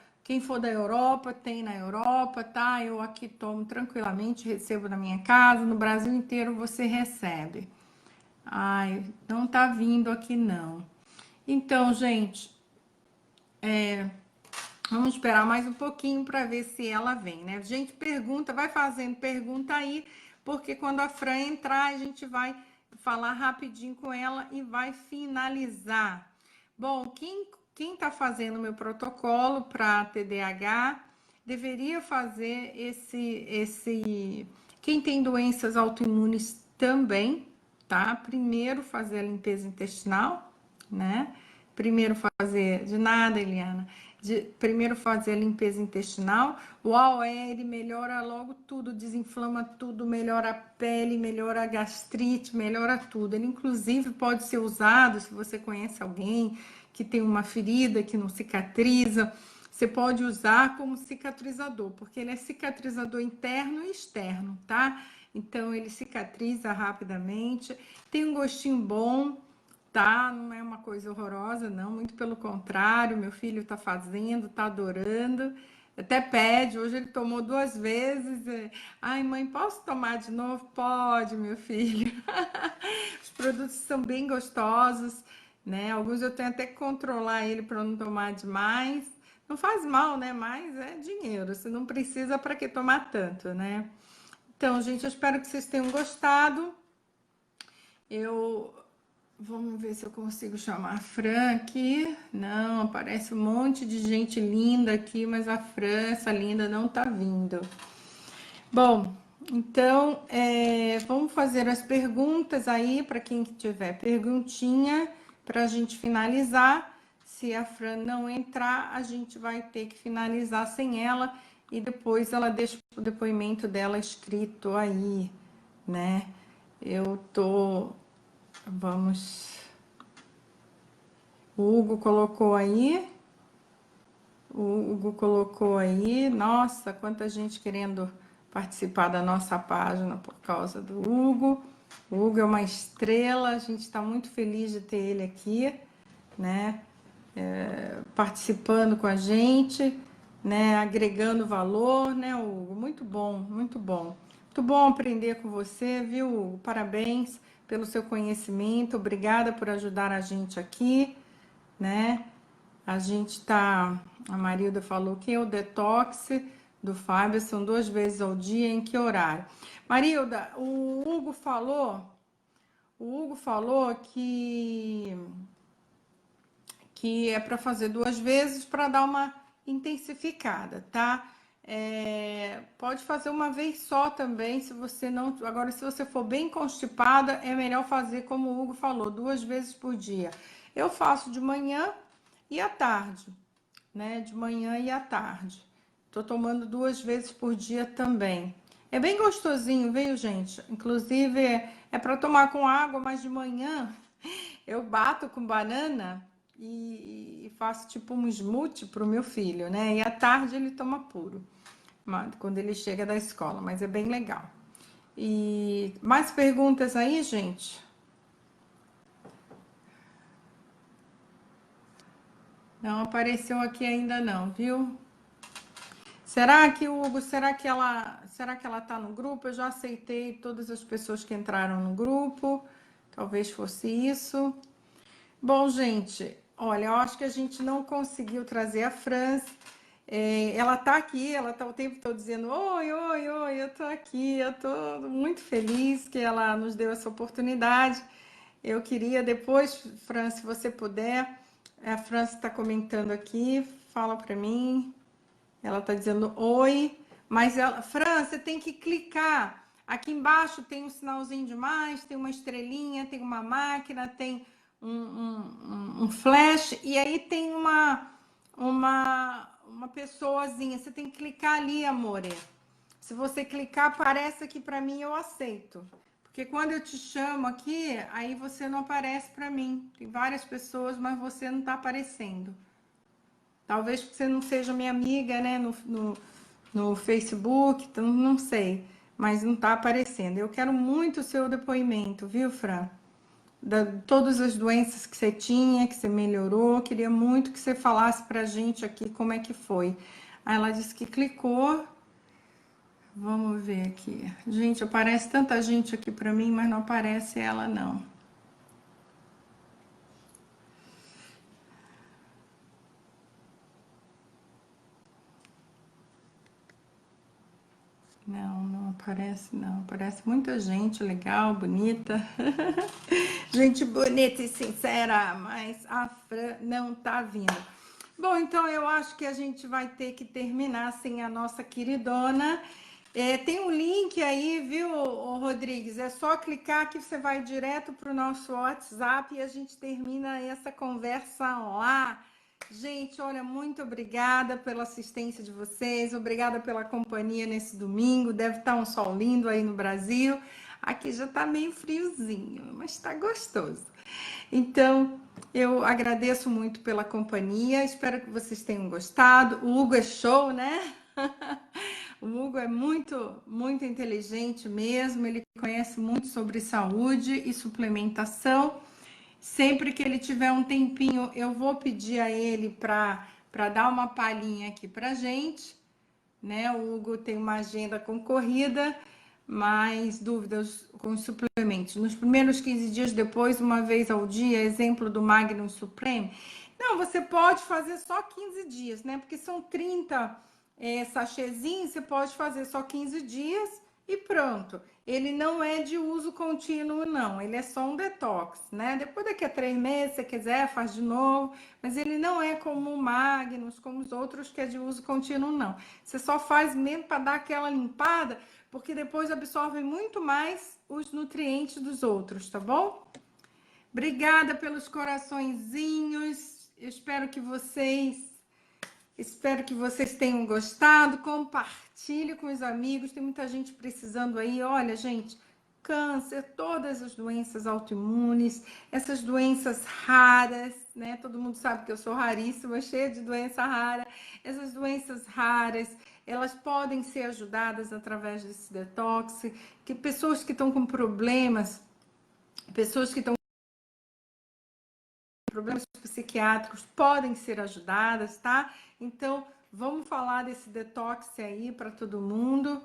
da Europa, tem na Europa, tá? Eu aqui tomo tranquilamente, recebo na minha casa, no Brasil inteiro você recebe. Ai, não tá vindo aqui não. Então, gente, Vamos esperar mais um pouquinho para ver se ela vem, né? Gente, pergunta, vai fazendo pergunta aí, porque quando a Fran entrar, a gente vai falar rapidinho com ela e vai finalizar. Bom, quem tá fazendo meu protocolo para TDAH deveria fazer quem tem doenças autoimunes também, tá? Primeiro fazer a limpeza intestinal, né? Primeiro fazer, de nada, Eliana. Primeiro fazer a limpeza intestinal. O AOE, ele melhora logo tudo, desinflama tudo, melhora a pele, melhora a gastrite, melhora tudo. Ele, inclusive, pode ser usado se você conhece alguém que tem uma ferida que não cicatriza. Você pode usar como cicatrizador, porque ele é cicatrizador interno e externo, tá? Então, ele cicatriza rapidamente, tem um gostinho bom, tá? Não é uma coisa horrorosa, não, muito pelo contrário, meu filho tá fazendo, tá adorando, até pede, hoje ele tomou 2 vezes, ai mãe, posso tomar de novo? Pode, meu filho. Os produtos são bem gostosos, né? Alguns eu tenho até que controlar ele para não tomar demais, não faz mal, né? Mas é dinheiro, você não precisa para que tomar tanto, né? Então, gente, eu espero que vocês tenham gostado. Vamos ver se eu consigo chamar a Fran aqui. Não, aparece um monte de gente linda aqui, mas a Fran, essa linda, não tá vindo. Bom, então, vamos fazer as perguntas aí para quem tiver perguntinha, para a gente finalizar. Se a Fran não entrar, a gente vai ter que finalizar sem ela e depois ela deixa o depoimento dela escrito aí, né? Vamos. O Hugo colocou aí. O Hugo colocou aí. Nossa, quanta gente querendo participar da nossa página por causa do Hugo. O Hugo é uma estrela, a gente está muito feliz de ter ele aqui, né? Participando com a gente, né? Agregando valor, né, Hugo? Muito bom, muito bom. Muito bom aprender com você, viu, Hugo? Parabéns pelo seu conhecimento, obrigada por ajudar a gente aqui, né? A gente tá. A Marilda falou que o detox do Fábio são 2 vezes ao dia, em que horário? Marilda, o Hugo falou que é para fazer 2 vezes para dar uma intensificada, tá? Pode fazer uma vez só também, se você não. Agora, se você for bem constipada, é melhor fazer como o Hugo falou, 2 vezes por dia. Eu faço de manhã e à tarde, né? De manhã e à tarde. Tô tomando 2 vezes por dia também. É bem gostosinho, viu, gente? Inclusive, é para tomar com água, mas de manhã eu bato com banana e faço tipo um smoothie pro meu filho, né? E à tarde ele toma puro, quando ele chega da escola, mas é bem legal. E mais perguntas aí, gente? Não apareceu aqui ainda não, viu? Será que o Hugo, será que ela tá no grupo? Eu já aceitei todas as pessoas que entraram no grupo. Talvez fosse isso. Bom, gente, olha, eu acho que a gente não conseguiu trazer a Franz. Ela tá aqui, ela tá o tempo todo dizendo: oi, oi, oi, eu tô aqui, eu tô muito feliz que ela nos deu essa oportunidade. Eu queria depois, Franz, se você puder, a Franz está comentando aqui, fala para mim. Ela tá dizendo oi, mas Franz, você tem que clicar. Aqui embaixo tem um sinalzinho de mais, tem uma estrelinha, tem uma máquina, tem um flash, e aí tem uma pessoazinha. Você tem que clicar ali, amore. Se você clicar, aparece aqui para mim, eu aceito. Porque quando eu te chamo aqui, aí você não aparece para mim. Tem várias pessoas, mas você não está aparecendo. Talvez porque você não seja minha amiga, né, no Facebook, então não sei, mas não tá aparecendo. Eu quero muito o seu depoimento, viu, Fran? Todas as doenças que você tinha, que você melhorou, queria muito que você falasse pra gente aqui como é que foi. Aí ela disse que clicou. Vamos ver aqui. Gente, aparece tanta gente aqui pra mim, mas não aparece ela, não. Não, não aparece, não. Aparece muita gente legal, bonita. Gente bonita e sincera, mas a Fran não tá vindo. Bom, então eu acho que a gente vai ter que terminar sem a nossa queridona. Tem um link aí, viu, Rodrigues? É só clicar que você vai direto para o nosso WhatsApp e a gente termina essa conversa lá. Gente, olha, muito obrigada pela assistência de vocês, obrigada pela companhia nesse domingo. Deve estar um sol lindo aí no Brasil. Aqui já está meio friozinho, mas está gostoso. Então, eu agradeço muito pela companhia, espero que vocês tenham gostado. O Hugo é show, né? O Hugo é muito, muito inteligente mesmo, ele conhece muito sobre saúde e suplementação. Sempre que ele tiver um tempinho, eu vou pedir a ele para dar uma palhinha aqui para gente, né? O Hugo tem uma agenda concorrida, mas dúvidas com os suplementos. Nos primeiros 15 dias depois, uma vez ao dia, exemplo do Magnum Supreme. Não, você pode fazer só 15 dias, né? Porque são 30 sachêzinhos, você pode fazer só 15 dias e pronto. Ele não é de uso contínuo, não. Ele é só um detox, né? Depois daqui a 3 meses, se quiser, faz de novo. Mas ele não é como o Magnus, como os outros que é de uso contínuo, não. Você só faz mesmo para dar aquela limpada, porque depois absorve muito mais os nutrientes dos outros, tá bom? Obrigada pelos coraçõezinhos. Eu espero que vocês tenham gostado. Compartilhe com os amigos. Tem muita gente precisando aí. Olha, gente, câncer, todas as doenças autoimunes, essas doenças raras, né? Todo mundo sabe que eu sou raríssima, cheia de doença rara. Essas doenças raras, elas podem ser ajudadas através desse detox. Que pessoas que estão com problemas, pessoas que estão problemas psiquiátricos podem ser ajudadas, tá? Então, vamos falar desse detox aí para todo mundo.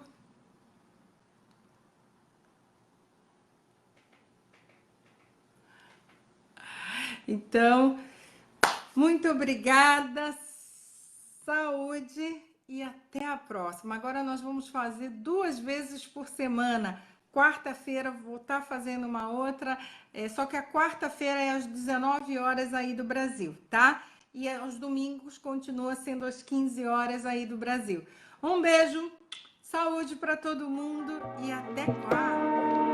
Então, muito obrigada, saúde e até a próxima. Agora nós vamos fazer 2 vezes por semana. Quarta-feira vou estar fazendo uma outra, só que a quarta-feira é às 19 horas aí do Brasil, tá? E aos domingos continua sendo às 15 horas aí do Brasil. Um beijo, saúde para todo mundo e até quarta!